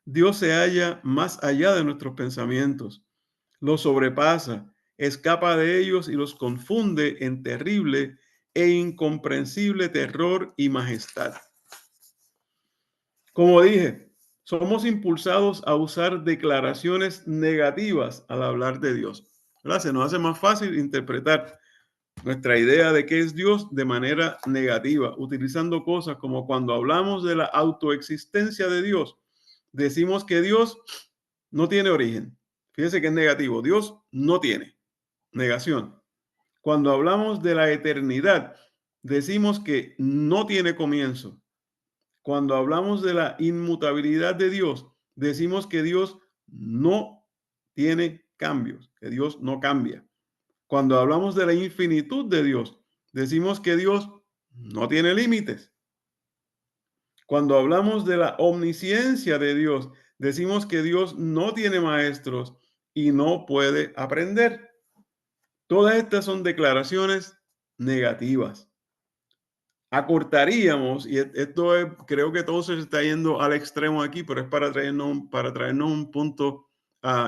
Dios se halla más allá de nuestros pensamientos, los sobrepasa, escapa de ellos y los confunde en terrible e incomprensible terror y majestad. Como dije, somos impulsados a usar declaraciones negativas al hablar de Dios, ¿verdad? Se nos hace más fácil interpretar nuestra idea de qué es Dios de manera negativa, utilizando cosas como cuando hablamos de la autoexistencia de Dios, decimos que Dios no tiene origen. Fíjense que es negativo. Dios no tiene. Negación. Cuando hablamos de la eternidad, decimos que no tiene comienzo. Cuando hablamos de la inmutabilidad de Dios, decimos que Dios no tiene cambios, que Dios no cambia. Cuando hablamos de la infinitud de Dios, decimos que Dios no tiene límites. Cuando hablamos de la omnisciencia de Dios, decimos que Dios no tiene maestros y no puede aprender. Todas estas son declaraciones negativas. acortaríamos, y esto es, creo que todo se está yendo al extremo aquí, pero es para traernos un punto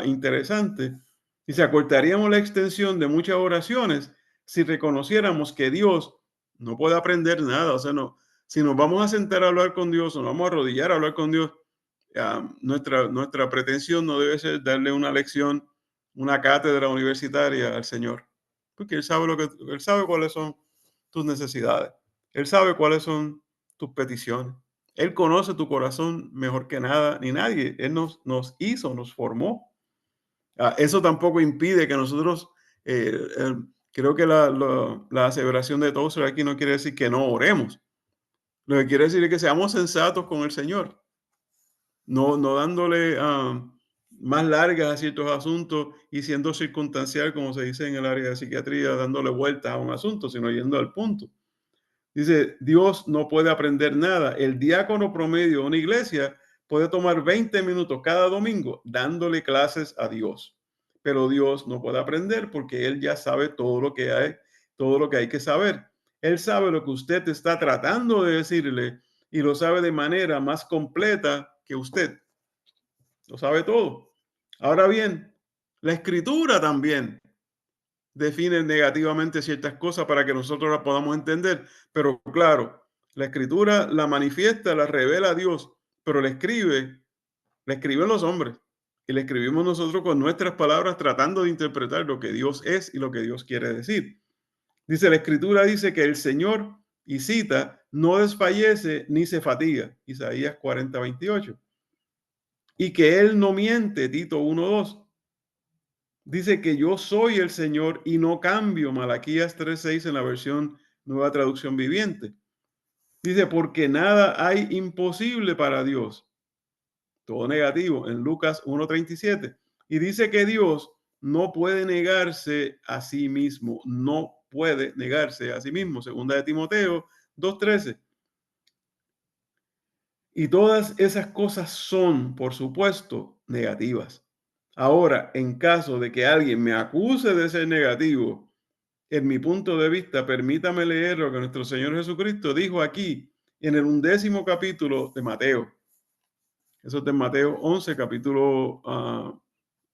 interesante. Y se acortaríamos la extensión de muchas oraciones si reconociéramos que Dios no puede aprender nada. O sea, no, si nos vamos a sentar a hablar con Dios, o nos vamos a arrodillar a hablar con Dios, nuestra pretensión no debe ser darle una lección, una cátedra universitaria al Señor, porque Él sabe cuáles son tus necesidades. Él sabe cuáles son tus peticiones. Él conoce tu corazón mejor que nada ni nadie. Él nos hizo, nos formó. Eso tampoco impide que nosotros, creo que la aseveración de Tozer aquí no quiere decir que no oremos. Lo que quiere decir es que seamos sensatos con el Señor, no dándole más largas a ciertos asuntos y siendo circunstancial, como se dice en el área de psiquiatría, dándole vueltas a un asunto, sino yendo al punto. Dice, Dios no puede aprender nada. El diácono promedio de una iglesia puede tomar 20 minutos cada domingo dándole clases a Dios. Pero Dios no puede aprender porque Él ya sabe todo lo que hay que saber. Él sabe lo que usted está tratando de decirle y lo sabe de manera más completa que usted. Lo sabe todo. Ahora bien, la escritura también define negativamente ciertas cosas para que nosotros las podamos entender. Pero claro, la escritura la manifiesta, la revela a Dios, pero la escriben los hombres. Y la escribimos nosotros con nuestras palabras tratando de interpretar lo que Dios es y lo que Dios quiere decir. Dice, la escritura dice que el Señor, y cita, no desfallece ni se fatiga. Isaías 40:28. Y que Él no miente, Tito 1:2. Dice que yo soy el Señor y no cambio, Malaquías 3:6 en la versión Nueva Traducción Viviente. Dice, porque nada hay imposible para Dios. Todo negativo en Lucas 1:37. Y dice que Dios no puede negarse a sí mismo. No puede negarse a sí mismo. Segunda de Timoteo 2:13. Y todas esas cosas son, por supuesto, negativas. Ahora, en caso de que alguien me acuse de ser negativo, en mi punto de vista, permítame leer lo que nuestro Señor Jesucristo dijo aquí en el 11º capítulo de Mateo. Eso es de Mateo 11, capítulo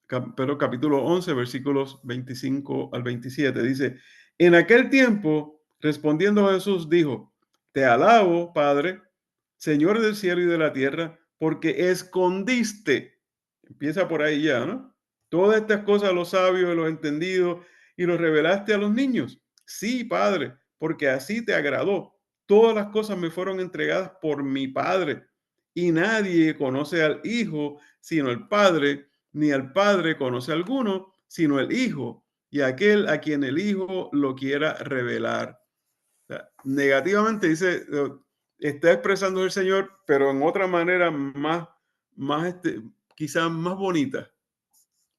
11, versículos 25 al 27. Dice, en aquel tiempo, respondiendo Jesús, dijo, te alabo, Padre, Señor del cielo y de la tierra, porque escondiste, empieza por ahí ya, ¿no? Todas estas cosas a los sabios, a los entendidos, y los revelaste a los niños. Sí, Padre, porque así te agradó. Todas las cosas me fueron entregadas por mi Padre, y nadie conoce al Hijo sino el Padre, ni al Padre conoce a alguno sino el Hijo, y aquel a quien el Hijo lo quiera revelar. O sea, negativamente dice, está expresando el Señor, pero en otra manera quizás más bonita.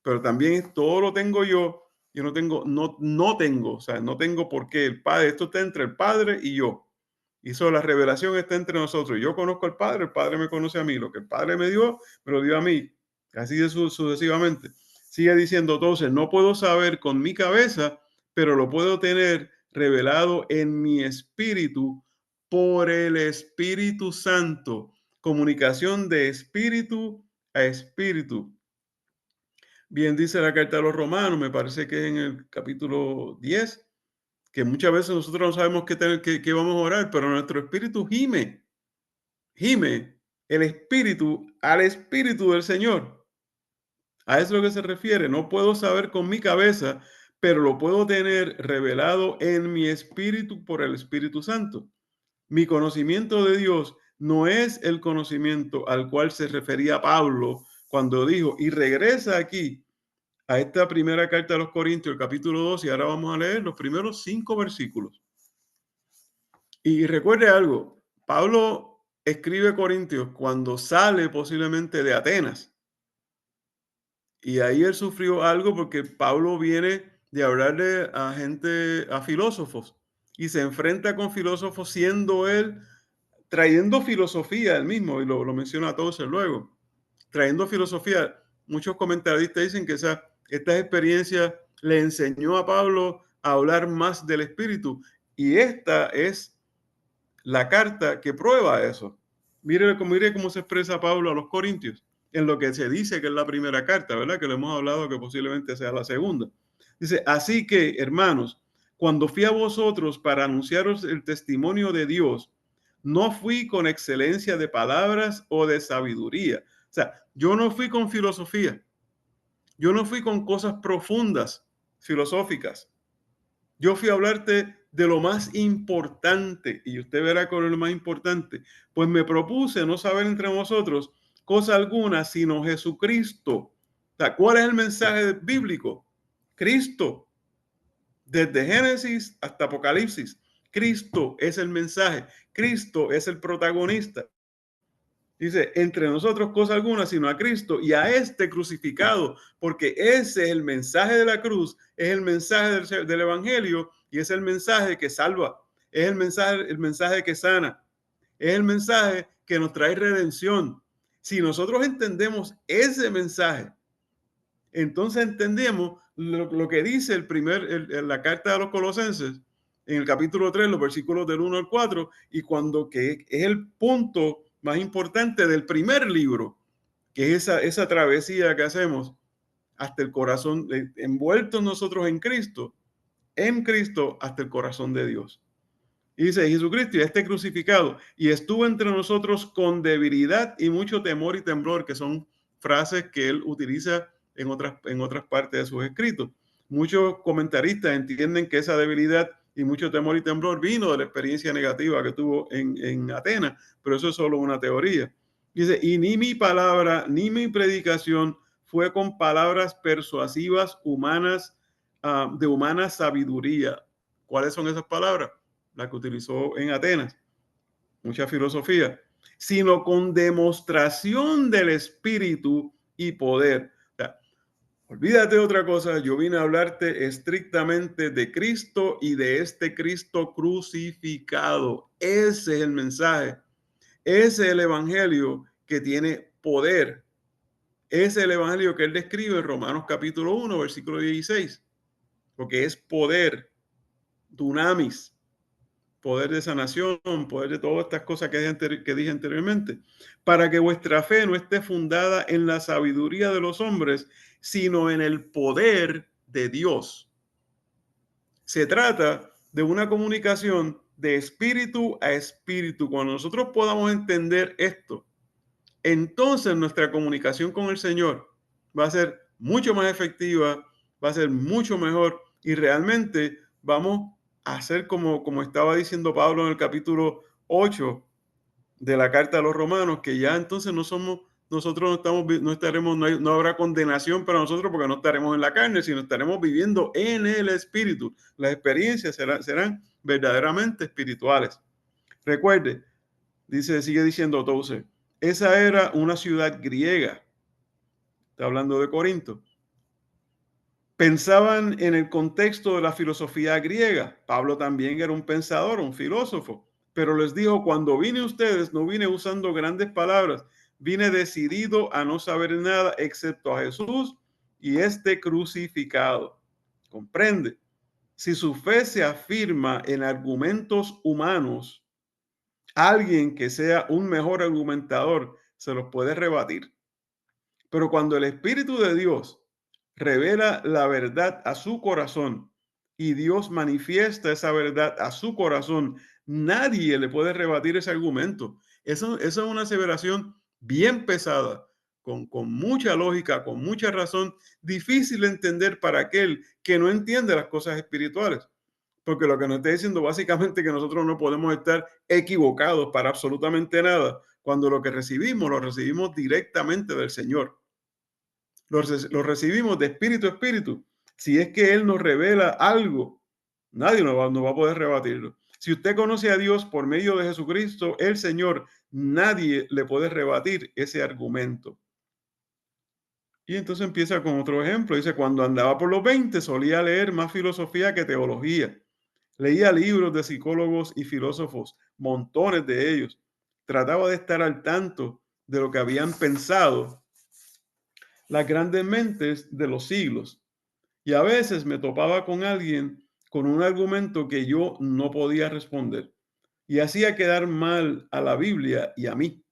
Pero también es todo lo tengo yo no tengo, o sea, no tengo por qué el Padre, esto está entre el Padre y yo. Y eso, la revelación está entre nosotros. Yo conozco al Padre, el Padre me conoce a mí. Lo que el Padre me dio, me lo dio a mí. Así sucesivamente. Sigue diciendo entonces, no puedo saber con mi cabeza, pero lo puedo tener revelado en mi espíritu por el Espíritu Santo. Comunicación de espíritu a espíritu. Bien dice la carta de los Romanos, me parece que es en el capítulo 10, que muchas veces nosotros no sabemos qué vamos a orar, pero nuestro espíritu gime el espíritu al espíritu del Señor. A eso es lo que se refiere. No puedo saber con mi cabeza, pero lo puedo tener revelado en mi espíritu por el Espíritu Santo. Mi conocimiento de Dios no es el conocimiento al cual se refería Pablo cuando dijo, y regresa aquí a esta primera carta a los Corintios, el capítulo 2, y ahora vamos a leer los primeros 5 versículos. Y recuerde algo, Pablo escribe Corintios cuando sale posiblemente de Atenas. Y ahí él sufrió algo porque Pablo viene de hablarle a gente, a filósofos, y se enfrenta con filósofos siendo él, trayendo filosofía él mismo, y lo menciona a todos luego, trayendo filosofía. Muchos comentaristas dicen que estas experiencias le enseñó a Pablo a hablar más del Espíritu, y esta es la carta que prueba eso. Mire cómo se expresa Pablo a los Corintios, en lo que se dice que es la primera carta, ¿verdad? Que le hemos hablado que posiblemente sea la segunda. Dice, así que, hermanos, cuando fui a vosotros para anunciaros el testimonio de Dios, no fui con excelencia de palabras o de sabiduría. O sea, yo no fui con filosofía. Yo no fui con cosas profundas, filosóficas. Yo fui a hablarte de lo más importante, y usted verá con lo más importante. Pues me propuse no saber entre nosotros cosa alguna, sino Jesucristo. O sea, ¿cuál es el mensaje bíblico? Cristo. Desde Génesis hasta Apocalipsis. Cristo es el mensaje. Cristo es el protagonista. Dice, entre nosotros cosa alguna, sino a Cristo y a este crucificado, porque ese es el mensaje de la cruz, es el mensaje del Evangelio y es el mensaje que salva, es el mensaje que sana, es el mensaje que nos trae redención. Si nosotros entendemos ese mensaje, entonces entendemos lo que dice la carta de los Colosenses en el capítulo 3, los versículos del 1 al 4, y cuando que es el punto más importante del primer libro, que es esa travesía que hacemos hasta el corazón, envueltos nosotros en Cristo hasta el corazón de Dios. Y dice, Jesucristo, ya esté crucificado, y estuvo entre nosotros con debilidad y mucho temor y temblor, que son frases que él utiliza en otras partes de sus escritos. Muchos comentaristas entienden que esa debilidad y mucho temor y temblor vino de la experiencia negativa que tuvo en Atenas, pero eso es solo una teoría. Dice, y ni mi palabra ni mi predicación fue con palabras persuasivas humanas, de humana sabiduría. ¿Cuáles son esas palabras? La que utilizó en Atenas, mucha filosofía, sino con demostración del espíritu y poder. O sea, olvídate de otra cosa, yo vine a hablarte estrictamente de Cristo y de este Cristo crucificado. Ese es el mensaje, ese es el evangelio que tiene poder. Ese es el evangelio que él describe en Romanos capítulo 1, versículo 16, porque es poder, dunamis, poder de sanación, poder de todas estas cosas que dije anteriormente, para que vuestra fe no esté fundada en la sabiduría de los hombres, sino en el poder de Dios. Se trata de una comunicación de espíritu a espíritu. Cuando nosotros podamos entender esto, entonces nuestra comunicación con el Señor va a ser mucho más efectiva, va a ser mucho mejor y realmente vamos a hacer como estaba diciendo Pablo en el capítulo 8 de la carta a los romanos, que ya entonces nosotros no habrá condenación para nosotros porque no estaremos en la carne, sino estaremos viviendo en el espíritu. Las experiencias serán verdaderamente espirituales. Recuerde, sigue diciendo Touse, esa era una ciudad griega. Está hablando de Corinto. Pensaban en el contexto de la filosofía griega. Pablo también era un pensador, un filósofo. Pero les dijo, cuando vine a ustedes, no vine usando grandes palabras. Vine decidido a no saber nada excepto a Jesús y este crucificado. ¿Comprende? Si su fe se afirma en argumentos humanos, alguien que sea un mejor argumentador se los puede rebatir. Pero cuando el Espíritu de Dios revela la verdad a su corazón y Dios manifiesta esa verdad a su corazón, nadie le puede rebatir ese argumento. Eso es una aseveración bien pesada, con mucha lógica, con mucha razón, difícil de entender para aquel que no entiende las cosas espirituales. Porque lo que nos está diciendo básicamente que nosotros no podemos estar equivocados para absolutamente nada, cuando lo que recibimos lo recibimos directamente del Señor. Lo recibimos de espíritu a espíritu. Si es que Él nos revela algo, nadie nos va a poder rebatirlo. Si usted conoce a Dios por medio de Jesucristo, el Señor, nadie le puede rebatir ese argumento. Y entonces empieza con otro ejemplo. Dice, cuando andaba por los 20, solía leer más filosofía que teología. Leía libros de psicólogos y filósofos, montones de ellos. Trataba de estar al tanto de lo que habían pensado las grandes mentes de los siglos. Y a veces me topaba con alguien con un argumento que yo no podía responder. y hacía quedar mal a la Biblia y a mí.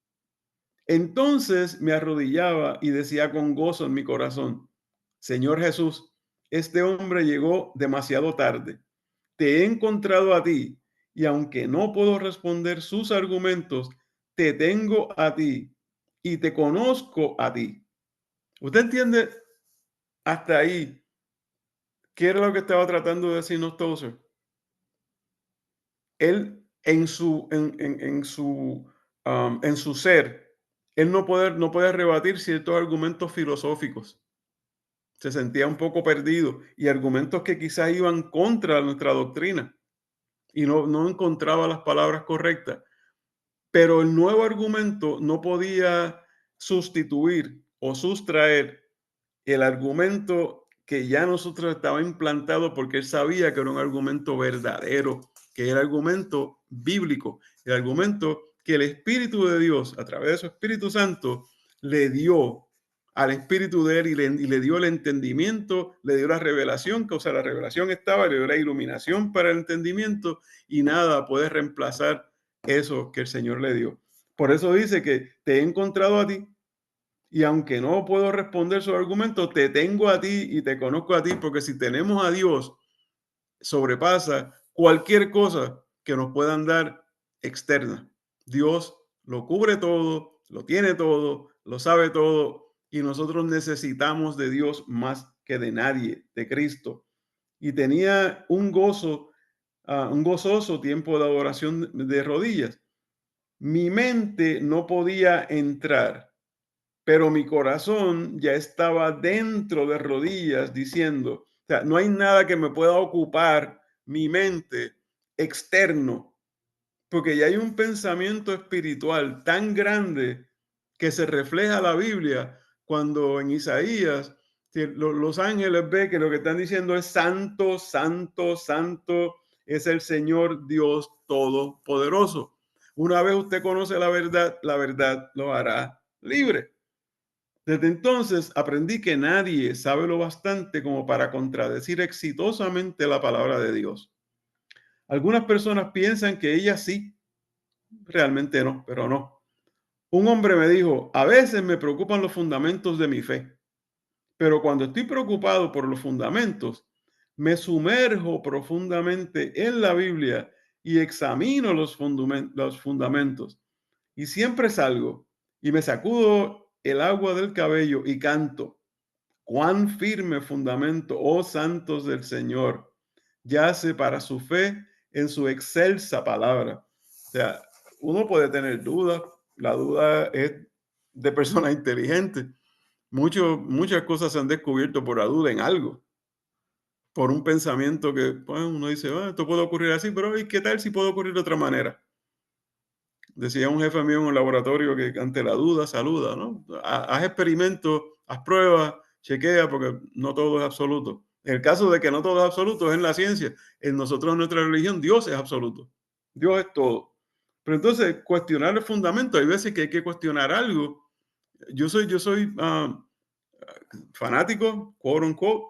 Entonces me arrodillaba y decía con gozo en mi corazón: Señor Jesús, este hombre llegó demasiado tarde. Te he encontrado a ti, y aunque no puedo responder sus argumentos, te tengo a ti y te conozco a ti. ¿Usted entiende hasta ahí qué era lo que estaba tratando de decirnos Tozer? Él en su ser, él no puede rebatir ciertos argumentos filosóficos. Se sentía un poco perdido y argumentos que quizás iban contra nuestra doctrina y no encontraba las palabras correctas. Pero el nuevo argumento no podía sustituir o sustraer el argumento que ya nosotros estaba implantado, porque él sabía que era un argumento verdadero, que era argumento bíblico, el argumento que el Espíritu de Dios, a través de su Espíritu Santo, le dio al Espíritu de él y le dio el entendimiento, le dio la revelación, que o sea, la revelación estaba, le dio la iluminación para el entendimiento, y nada puede reemplazar eso que el Señor le dio. Por eso dice que te he encontrado a ti, y aunque no puedo responder su argumento, te tengo a ti y te conozco a ti, porque si tenemos a Dios, sobrepasa cualquier cosa que nos puedan dar externa. Dios lo cubre todo, lo tiene todo, lo sabe todo, y nosotros necesitamos de Dios más que de nadie, de Cristo. Y tenía un gozoso tiempo de adoración de rodillas. Mi mente no podía entrar, pero mi corazón ya estaba dentro de rodillas diciendo, o sea, no hay nada que me pueda ocupar mi mente externo, porque ya hay un pensamiento espiritual tan grande que se refleja en la Biblia cuando en Isaías los ángeles ven que lo que están diciendo es santo, santo, santo es el Señor Dios Todopoderoso. Una vez usted conoce la verdad lo hará libre. Desde entonces aprendí que nadie sabe lo bastante como para contradecir exitosamente la palabra de Dios. Algunas personas piensan que ellas sí, realmente no, pero no. Un hombre me dijo: a veces me preocupan los fundamentos de mi fe, pero cuando estoy preocupado por los fundamentos, me sumerjo profundamente en la Biblia y examino los fundamentos. Y siempre salgo y me sacudo el agua del cabello y canto: cuán firme fundamento, oh santos del Señor, yace para su fe en su excelsa palabra. O sea, uno puede tener dudas, la duda es de personas inteligentes. Muchas cosas se han descubierto por la duda en algo, por un pensamiento que pues, uno dice, esto puede ocurrir así, pero ¿y qué tal si puede ocurrir de otra manera? Decía un jefe mío en un laboratorio que ante la duda saluda, ¿no? Haz experimentos, haz pruebas, chequea, porque no todo es absoluto. En el caso de que no todo es absoluto, es en la ciencia. En nosotros, en nuestra religión, Dios es absoluto. Dios es todo. Pero entonces, cuestionar el fundamento, hay veces que hay que cuestionar algo. Yo soy fanático, quote unquote,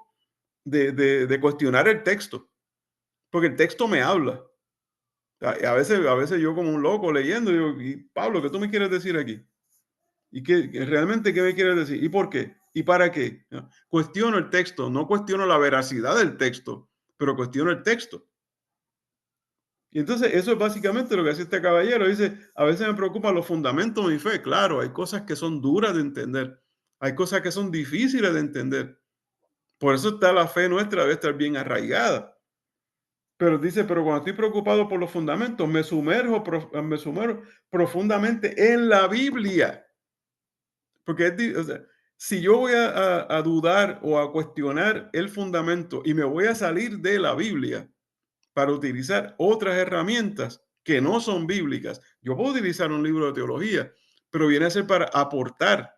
de cuestionar el texto, porque el texto me habla. A veces yo como un loco leyendo, digo, y Pablo, ¿qué tú me quieres decir aquí? ¿Y realmente qué me quieres decir? ¿Y por qué? ¿Y para qué? ¿No? Cuestiono el texto, no cuestiono la veracidad del texto, pero cuestiono el texto. Y entonces eso es básicamente lo que hace este caballero. Dice, a veces me preocupan los fundamentos de mi fe. Claro, hay cosas que son duras de entender. Hay cosas que son difíciles de entender. Por eso está la fe nuestra, debe estar bien arraigada. Pero dice, pero cuando estoy preocupado por los fundamentos, me sumerjo profundamente en la Biblia. Porque o sea, si yo voy a dudar o a cuestionar el fundamento y me voy a salir de la Biblia para utilizar otras herramientas que no son bíblicas, yo puedo utilizar un libro de teología, pero viene a ser para aportar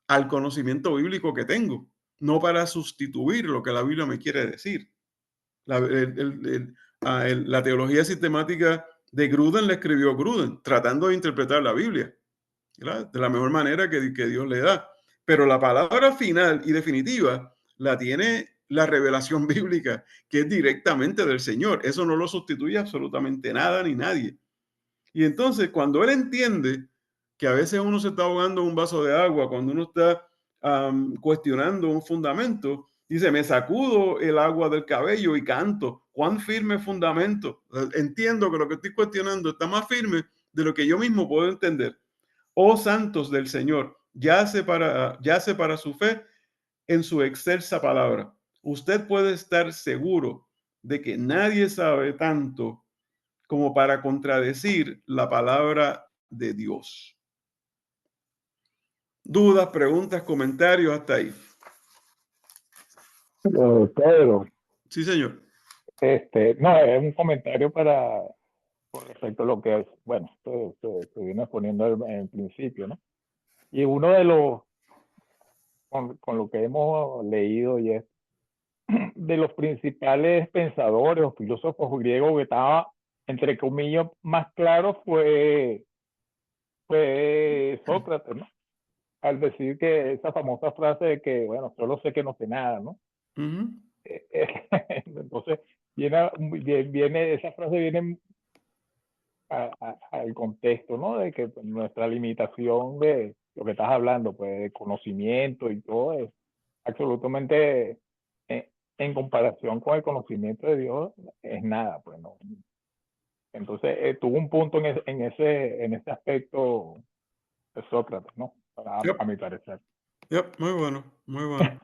al conocimiento bíblico que tengo, no para sustituir lo que la Biblia me quiere decir. La teología sistemática de Gruden la escribió Gruden, tratando de interpretar la Biblia, ¿verdad?, de la mejor manera que Dios le da. Pero la palabra final y definitiva la tiene la revelación bíblica, que es directamente del Señor. Eso no lo sustituye absolutamente nada ni nadie. Y entonces, cuando él entiende que a veces uno se está ahogando en un vaso de agua, cuando uno está cuestionando un fundamento, dice, me sacudo el agua del cabello y canto. ¿Cuán firme fundamento? Entiendo que lo que estoy cuestionando está más firme de lo que yo mismo puedo entender. Oh santos del Señor, yace para su fe en su excelsa palabra. Usted puede estar seguro de que nadie sabe tanto como para contradecir la palabra de Dios. Dudas, preguntas, comentarios, hasta ahí. Pedro, Sí, señor. no, es un comentario con respecto a lo que es, bueno, se viene poniendo en el principio, ¿no? Y uno de los, con lo que hemos leído y es de los principales pensadores o filósofos griegos que estaba, entre comillas, más claro fue Sócrates, ¿no? Al decir que esa famosa frase de que, bueno, solo sé que no sé nada, ¿no? Entonces, esa frase viene al contexto, ¿no? De que nuestra limitación de lo que estás hablando, pues de conocimiento y todo es absolutamente en comparación con el conocimiento de Dios es nada, pues no. Entonces tuvo un punto en ese aspecto de Sócrates, ¿no? A mi parecer. Muy bueno, muy bueno.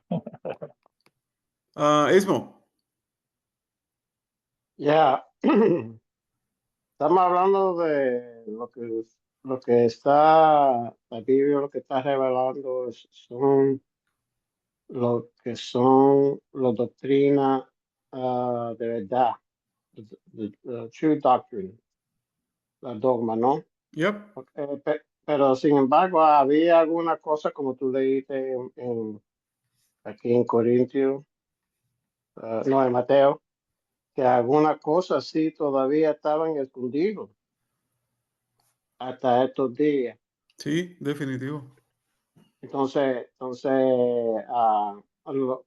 Ismo. Ya, estamos hablando de lo que está, la Biblia lo que está revelando son lo que son las doctrinas de verdad, the true doctrine, la dogma, ¿no? Yep. Pero sin embargo, había alguna cosa, como tú leíste aquí en Corintios, no, en Mateo, que algunas cosas sí todavía estaban escondidas hasta estos días. Sí, definitivo. Entonces,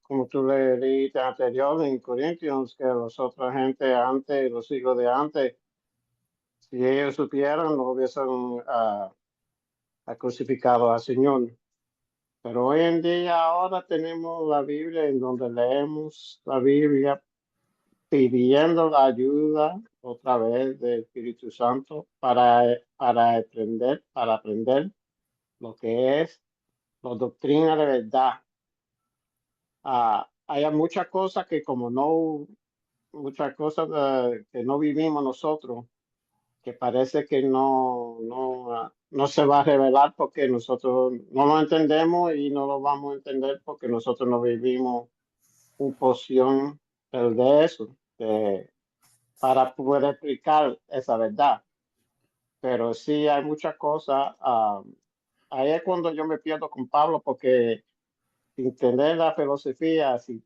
como tú le dijiste anterior en Corintios, que los otros gente antes, los siglos de antes, si ellos supieran, no hubiesen crucificado al Señor. Pero hoy en día ahora tenemos la Biblia en donde leemos la Biblia pidiendo la ayuda otra vez del Espíritu Santo para aprender lo que es la doctrina de verdad. Hay muchas cosas que muchas cosas que no vivimos nosotros, que parece que no se va a revelar porque nosotros no lo entendemos y no lo vamos a entender porque nosotros no vivimos una porción de eso, para poder explicar esa verdad. Pero sí hay muchas cosas. Ahí es cuando yo me pierdo con Pablo porque sin tener la filosofía, si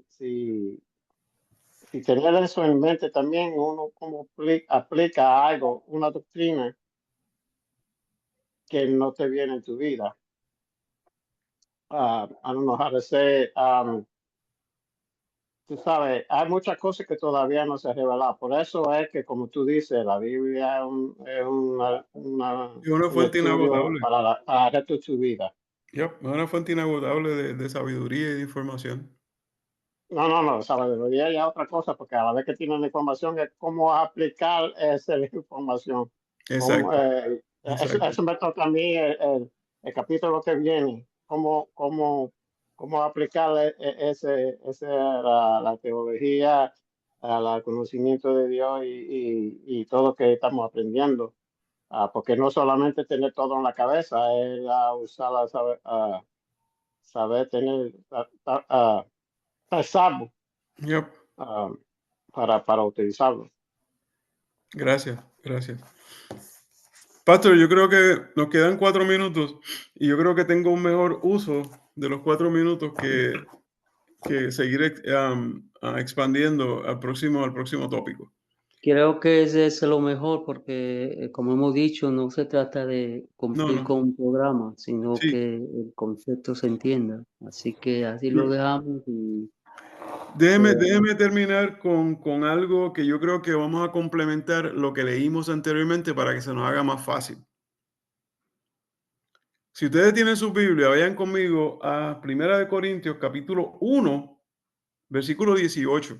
tener eso en mente también, uno como aplica algo, una doctrina que no te viene en tu vida. I don't know how to say, tú sabes, hay muchas cosas que todavía no se han revelado. Por eso es que, como tú dices, la Biblia es Una un fuente estudio inagotable. para el resto de tu vida. Yep, una fuente inagotable de sabiduría y de información. No, sabiduría ya es otra cosa, porque a la vez que tienes la información es cómo aplicar esa información. Exacto. Eso me toca a mí el capítulo que viene, cómo aplicar la teología al conocimiento de Dios y todo lo que estamos aprendiendo. Porque no solamente tener todo en la cabeza, es usar, saber tener, estar salvo. Yep. Para utilizarlo. Gracias. Pastor, yo creo que nos quedan 4 minutos y yo creo que tengo un mejor uso de los 4 minutos que seguir expandiendo al próximo tópico. Creo que ese es lo mejor porque, como hemos dicho, no se trata de cumplir con un programa, sino Sí. que el concepto se entienda. Así que así lo dejamos y Déjeme terminar con algo que yo creo que vamos a complementar lo que leímos anteriormente para que se nos haga más fácil. Si ustedes tienen su Biblia, vayan conmigo a 1 Corintios, capítulo 1, versículo 18.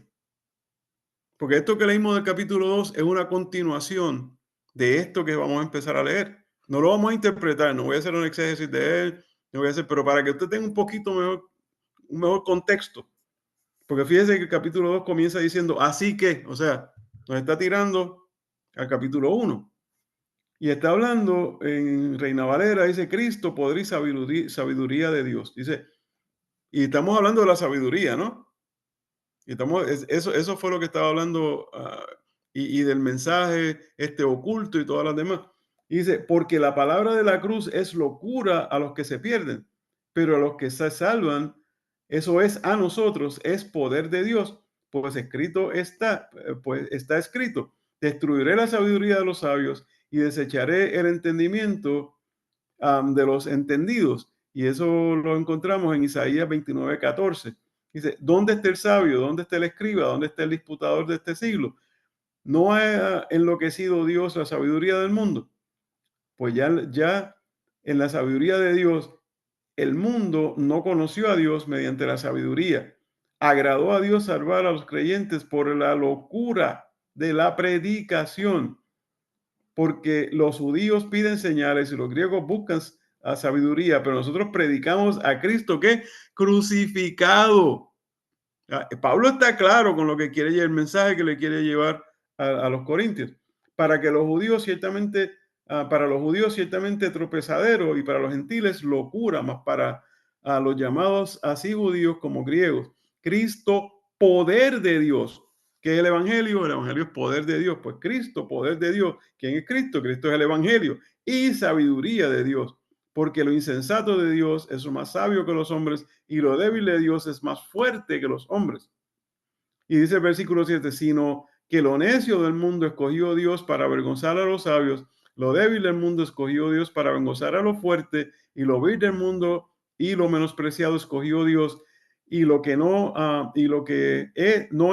Porque esto que leímos del capítulo 2 es una continuación de esto que vamos a empezar a leer. No lo vamos a interpretar, no voy a hacer un exégesis de él, no voy a hacer, pero para que usted tenga un poquito mejor, un mejor contexto. Porque fíjese que el capítulo 2 comienza diciendo, así que, o sea, nos está tirando al capítulo 1. Y está hablando en Reina Valera, dice Cristo, poder y sabiduría de Dios. Dice, y estamos hablando de la sabiduría, ¿no? Y eso fue lo que estaba hablando y del mensaje oculto y todas las demás. Y dice, porque la palabra de la cruz es locura a los que se pierden, pero a los que se salvan, eso es a nosotros, es poder de Dios. Pues está escrito, destruiré la sabiduría de los sabios y desecharé el entendimiento de los entendidos. Y eso lo encontramos en Isaías 29:14. Dice, ¿dónde está el sabio? ¿Dónde está el escriba? ¿Dónde está el disputador de este siglo? ¿No ha enloquecido Dios la sabiduría del mundo? Pues ya en la sabiduría de Dios, el mundo no conoció a Dios mediante la sabiduría. Agradó a Dios salvar a los creyentes por la locura de la predicación, porque los judíos piden señales y los griegos buscan a sabiduría, pero nosotros predicamos a Cristo que crucificado. Pablo está claro con lo que quiere y el mensaje que le quiere llevar a los corintios. Para los judíos ciertamente tropezadero y para los gentiles locura, más para los llamados así judíos como griegos. Cristo, poder de Dios. ¿Qué es el evangelio? El evangelio es poder de Dios. Pues Cristo, poder de Dios. ¿Quién es Cristo? Cristo es el evangelio y sabiduría de Dios. Porque lo insensato de Dios es más sabio que los hombres y lo débil de Dios es más fuerte que los hombres. Y dice el versículo 7, sino que lo necio del mundo escogió Dios para avergonzar a los sabios, lo débil del mundo escogió Dios para avergonzar a lo fuerte, y lo vil del mundo y lo menospreciado escogió Dios, y lo que no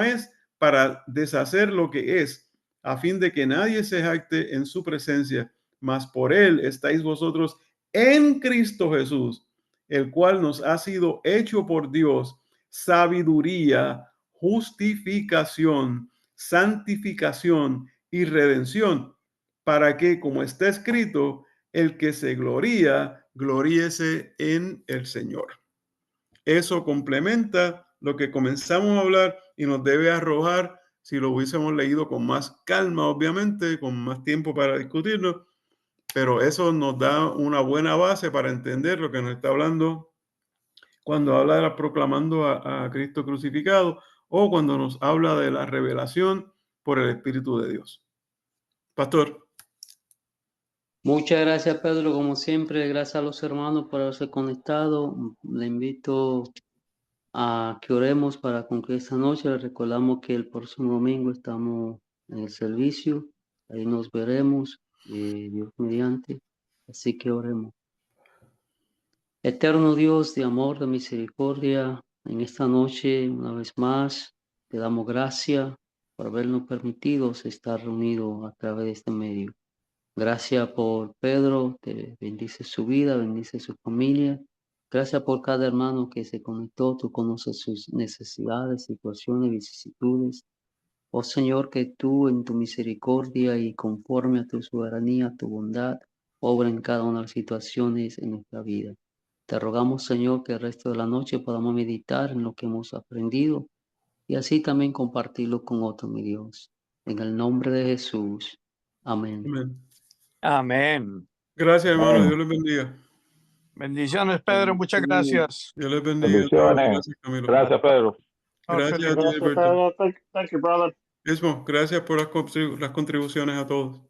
es para deshacer lo que es, a fin de que nadie se jacte en su presencia, mas por él estáis vosotros en Cristo Jesús, el cual nos ha sido hecho por Dios sabiduría, justificación, santificación y redención, para que, como está escrito, el que se gloría, gloríese en el Señor. Eso complementa lo que comenzamos a hablar y nos debe arrojar, si lo hubiésemos leído con más calma, obviamente, con más tiempo para discutirlo, pero eso nos da una buena base para entender lo que nos está hablando cuando habla de proclamando a Cristo crucificado o cuando nos habla de la revelación por el Espíritu de Dios. Pastor. Muchas gracias, Pedro, como siempre. Gracias a los hermanos por haberse conectado. Le invito a que oremos para concluir esta noche. Les recordamos que el próximo domingo estamos en el servicio. Ahí nos veremos, Dios mediante. Así que oremos. Eterno Dios de amor, de misericordia, en esta noche, una vez más, te damos gracias por habernos permitido estar reunidos a través de este medio. Gracias por Pedro, te bendice su vida, bendice su familia. Gracias por cada hermano que se conectó, tú conoces sus necesidades, situaciones, vicisitudes. Oh Señor, que tú en tu misericordia y conforme a tu soberanía, tu bondad, obra en cada una de las situaciones en nuestra vida. Te rogamos, Señor, que el resto de la noche podamos meditar en lo que hemos aprendido y así también compartirlo con otros, mi Dios. En el nombre de Jesús. Amén. Amén. Amén. Gracias, hermano. Amén. Dios les bendiga. Bendiciones, Pedro. Muchas gracias. Dios les bendiga. Bendiciones. Gracias, Camilo. Gracias, Pedro. Gracias a ti, Gracias, Gilberto. Pedro. Thank you, brother. Mismo, gracias por las contribuciones a todos.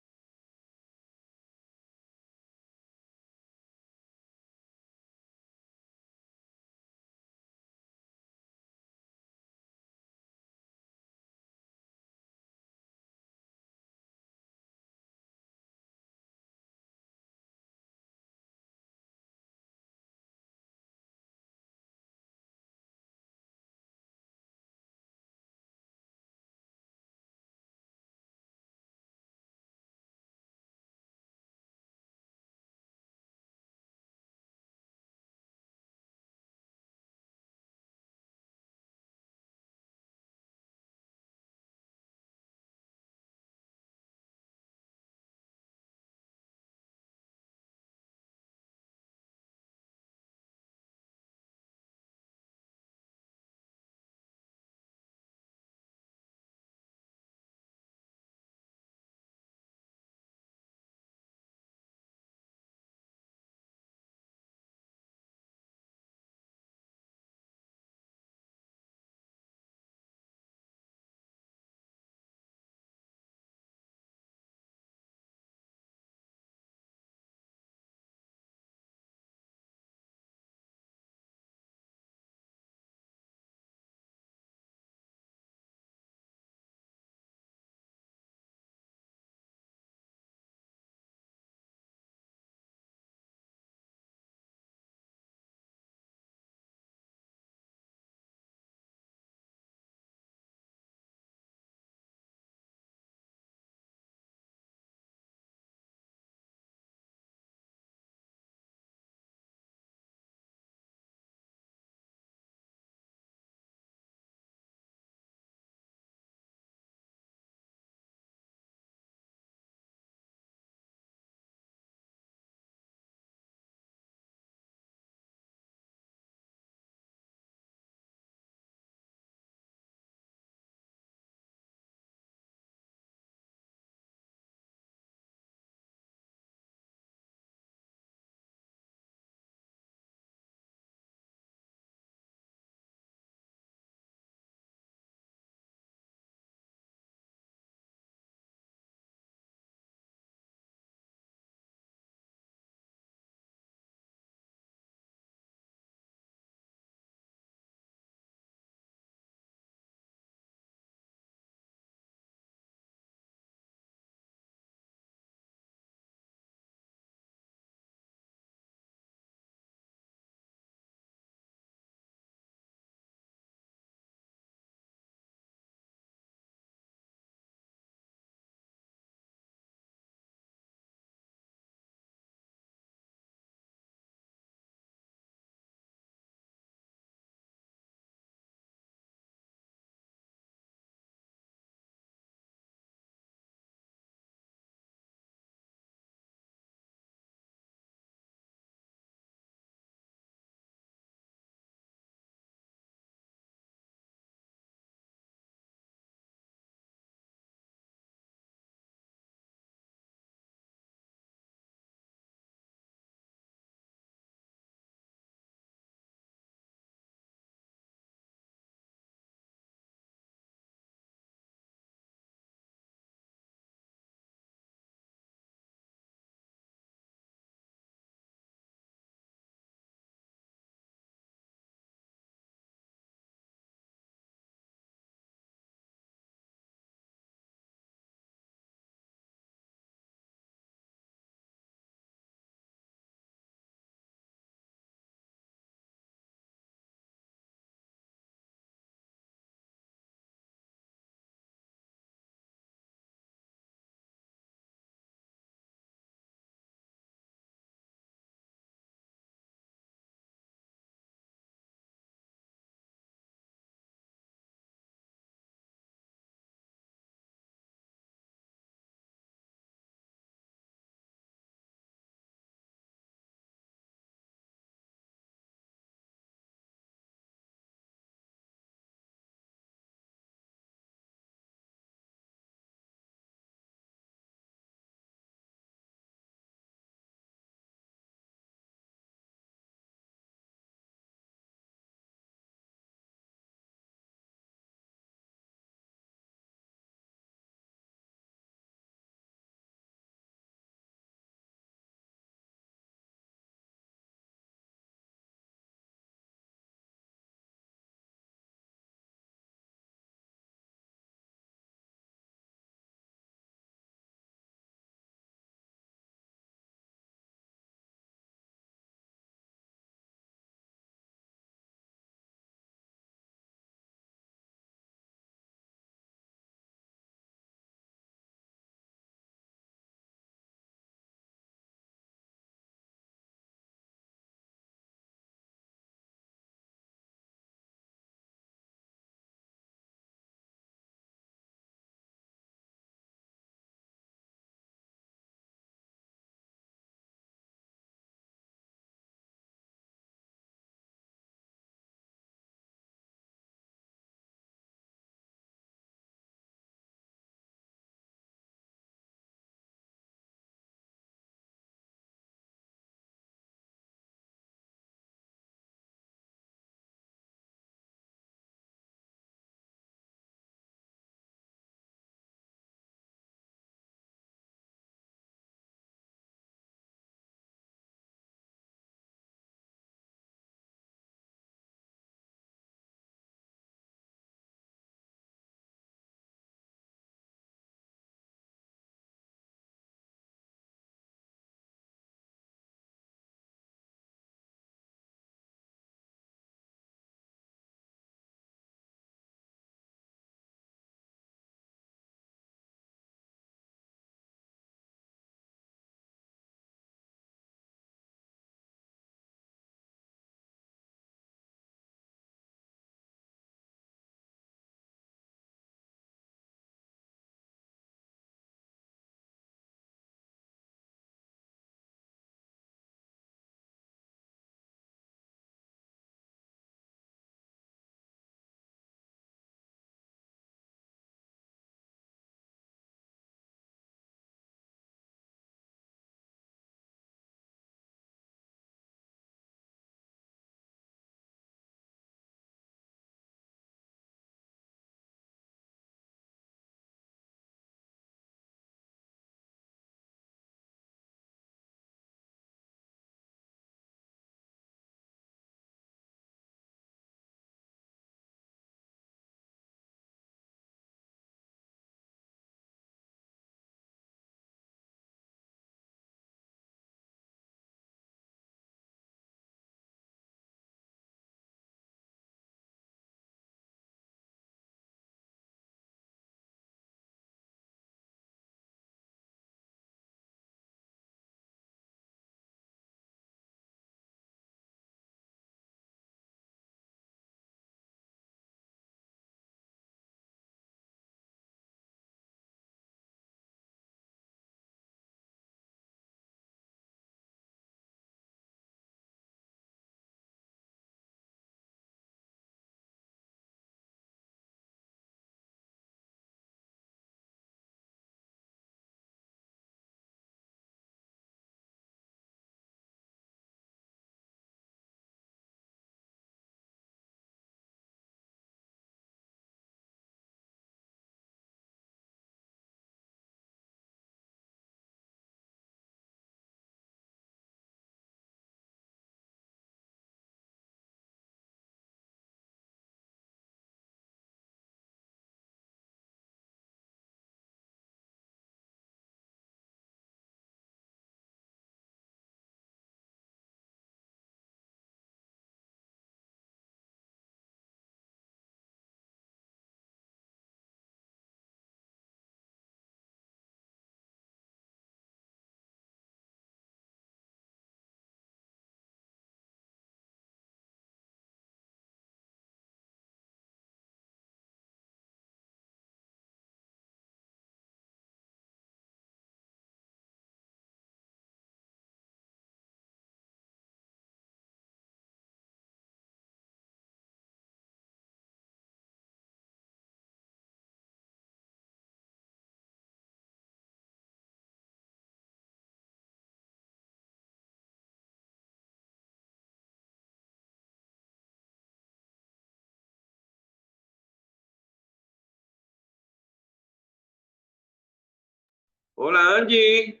Hola, Angie.